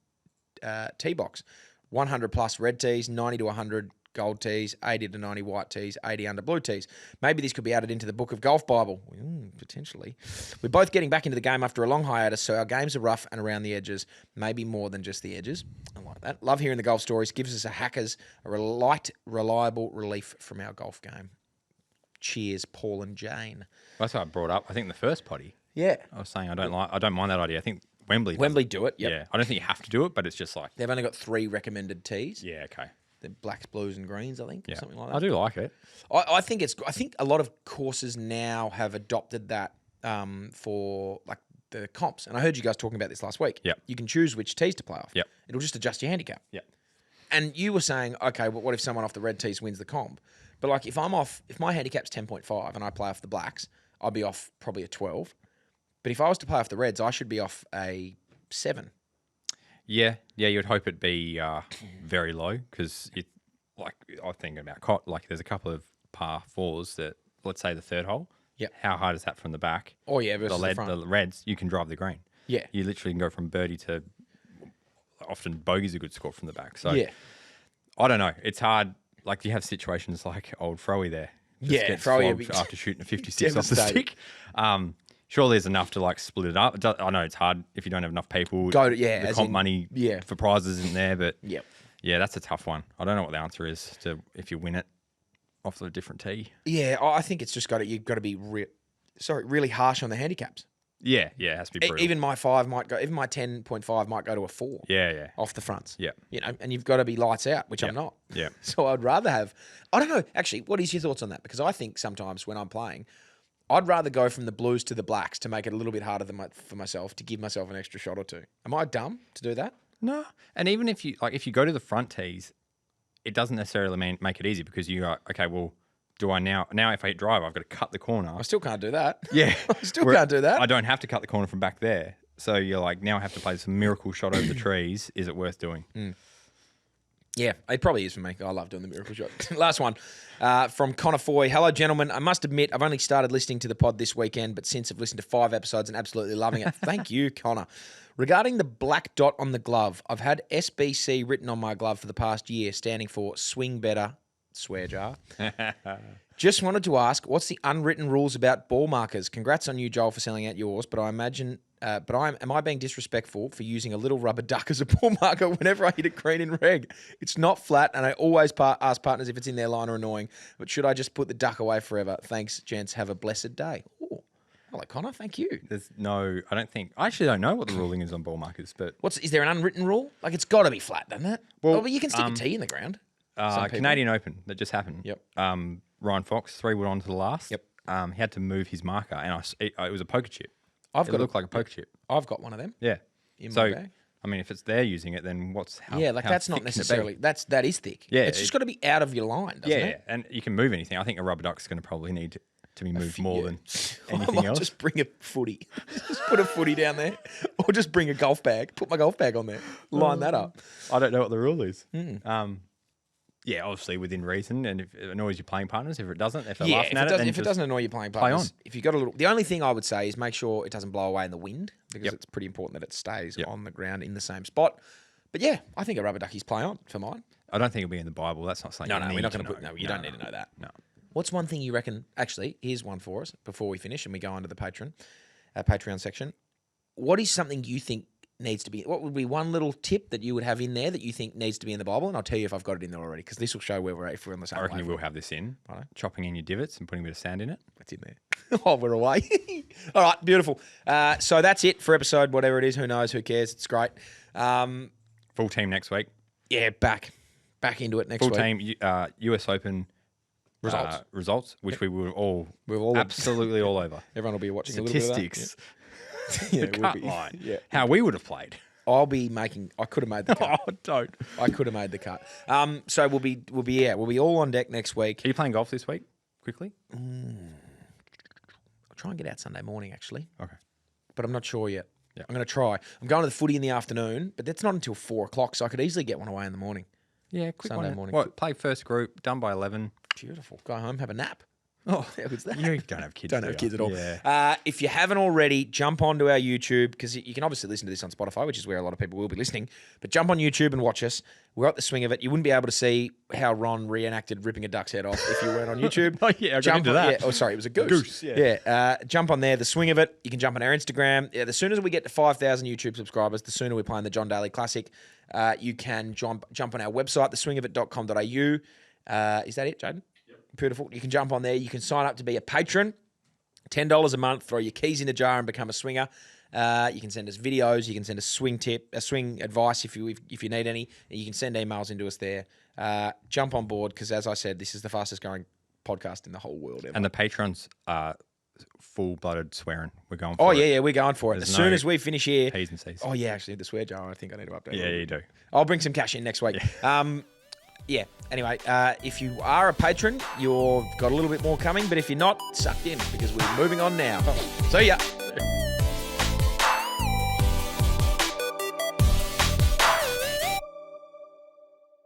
tee box, 100 plus red tees, 90 to 100 gold tees, 80 to 90 white tees, 80 under blue tees. Maybe this could be added into the Book of Golf Bible. Potentially. We're both getting back into the game after a long hiatus, so our games are rough and around the edges, maybe more than just the edges. I like that. Love hearing the golf stories. Gives us a light, reliable relief from our golf game. Cheers, Paul and Jane. That's what I brought up. I think the first potty. Yeah. I was saying I don't mind that idea. I think Wembley do it. Yep. Yeah. I don't think you have to do it, but it's just like, They've only got 3 recommended tees. yeah, okay. The blacks, blues, and greens, I think, or Yeah. something like that. I do like it. I think a lot of courses now have adopted that for like the comps. And I heard you guys talking about this last week. Yep. You can choose which tees to play off. Yep. It'll just adjust your handicap. Yeah. And you were saying, okay, well, what if someone off the red tees wins the comp? But like if my handicap's 10.5 and I play off the blacks, I'll be off probably a 12. But if I was to play off the reds, I should be off a 7. Yeah, you'd hope it'd be very low because like I'm thinking about like there's a couple of par 4s that, let's say the third hole. Yep. How hard is that from the back? Oh yeah, versus the front. The reds, you can drive the green. Yeah. You literally can go from birdie to often bogey's a good score from the back. So Yeah. I don't know. It's hard. Like you have situations like old Froey there. Yeah, gets Froey flogged would be after shooting a 56 off the devastated. stick. Sure, there's enough to like split it up. I know it's hard if you don't have enough people. The the comp money for prizes isn't there, but Yep. yeah, that's a tough one. I don't know what the answer is to if you win it off a different tee. Yeah, I think it's just you've got to be really harsh on the handicaps. Yeah, it has to be brutal. Even my 5 might go. Even my 10.5 might go to a 4. Yeah. Off the fronts. Yeah. And you've got to be lights out, which I'm not. Yeah. So I'd rather have. I don't know. Actually, what is your thoughts on that? Because I think sometimes when I'm playing, I'd rather go from the blues to the blacks to make it a little bit harder for myself, to give myself an extra shot or two. Am I dumb to do that? No. And even if you go to the front tees, it doesn't necessarily make it easy, because you are, okay, well, do I now if I hit drive, I've got to cut the corner. I still can't do that. Yeah. I still can't do that. I don't have to cut the corner from back there. So you're like, now I have to play some miracle shot over the trees. Is it worth doing? Yeah, it probably is for me. I love doing the miracle shot. Last one from Connor Foy. Hello, gentlemen. I must admit, I've only started listening to the pod this weekend, but since I've listened to 5 episodes and absolutely loving it. Thank you, Connor. Regarding the black dot on the glove, I've had SBC written on my glove for the past year, standing for Swing Better, Swear Jar. Just wanted to ask, what's the unwritten rules about ball markers? Congrats on you, Joel, for selling out yours, but I imagine... am I being disrespectful for using a little rubber duck as a ball marker whenever I hit a green in reg? It's not flat, and I always ask partners if it's in their line or annoying. But should I just put the duck away forever? Thanks, gents. Have a blessed day. Ooh. Hello, Connor. Thank you. I actually don't know what the ruling is on ball markers, but... Is there an unwritten rule? Like, it's got to be flat, doesn't it? Well, but you can stick a tee in the ground. Canadian Open, that just happened. Yep. Ryan Fox, 3 wood on to the last. Yep. He had to move his marker, and it was a poker chip. It looked like a poker chip. I've got one of them. Yeah. In my bag. I mean, if it's they're using it, then how that's not thick can it be? necessarily... That is thick. Yeah, it's just got to be out of your line, doesn't it? Yeah, and you can move anything. I think a rubber duck's going to probably need to be moved more than anything I might else. just bring a footy. Just put a footy down there. Or just bring a golf bag. Put my golf bag on there. Line that up. I don't know what the rule is. Yeah, obviously within reason, and if it annoys your playing partners, if it doesn't, if they're laughing at it, then if it doesn't annoy your playing partners, if you got a little, the only thing I would say is make sure it doesn't blow away in the wind, because it's pretty important that it stays on the ground in the same spot. But yeah, I think a rubber ducky's play on for mine. I don't think it'll be in the Bible. That's not something. No, we're not going to put. No, you don't need to know that. No. What's one thing you reckon? Actually, here's one for us before we finish and we go on to the Patreon section. What is something you think needs to be? What would be one little tip that you would have in there that you think needs to be in the Bible? And I'll tell you if I've got it in there already, because this will show where we're at if we're on the same. I reckon you wavelength. will have this in. Chopping in your divots and putting a bit of sand in it. That's in there. Oh, we're away. All right, beautiful. So that's it for episode whatever it is. Who knows? Who cares? It's great. Full team next week. Yeah, back into it next week. Full team US Open results, which we're all absolutely all over. Everyone will be watching statistics. A little bit of that. Yeah. The cut line. Yeah. How we would have played. I could have made the cut. Oh, don't. I could have made the cut. So we'll be all on deck next week. Are you playing golf this week? Quickly. I'll try and get out Sunday morning, actually. Okay. But I'm not sure yet. Yeah. I'm going to try. I'm going to the footy in the afternoon, but that's not until 4 o'clock, so I could easily get one away in the morning. Yeah, quick Sunday one. morning. What? Play first group, done by 11. Beautiful. Go home, have a nap. Oh, how good's that? You don't have kids. Don't have kids at all. Yeah. If you haven't already, jump onto our YouTube, because you can obviously listen to this on Spotify, which is where a lot of people will be listening. But jump on YouTube and watch us. We're at the swing of it. You wouldn't be able to see how Ron reenacted ripping a duck's head off if you weren't on YouTube. Oh, yeah, I got into that. Yeah. Oh, sorry, it was a goose. Goose, yeah. Jump on there, the swing of it. You can jump on our Instagram. Yeah, the sooner we get to 5,000 YouTube subscribers, the sooner we're playing the John Daly Classic. You can jump on our website, theswingofit.com.au. Is that it, Jaden? Beautiful. You can jump on there. You can sign up to be a patron. $10 a month. Throw your keys in a jar and become a swinger. You can send us videos. You can send us swing advice if you need any. You can send emails into us there. Jump on board, because as I said, this is the fastest growing podcast in the whole world ever. And the patrons are full-blooded swearing. We're going for it. Yeah, we're going for it. As soon as we finish here. P's and C's. Oh, yeah, actually, the swear jar, I think I need to update. Yeah, you do. I'll bring some cash in next week. Yeah. Anyway, if you are a patron, you've got a little bit more coming. But if you're not, sucked in, because we're moving on now. See ya.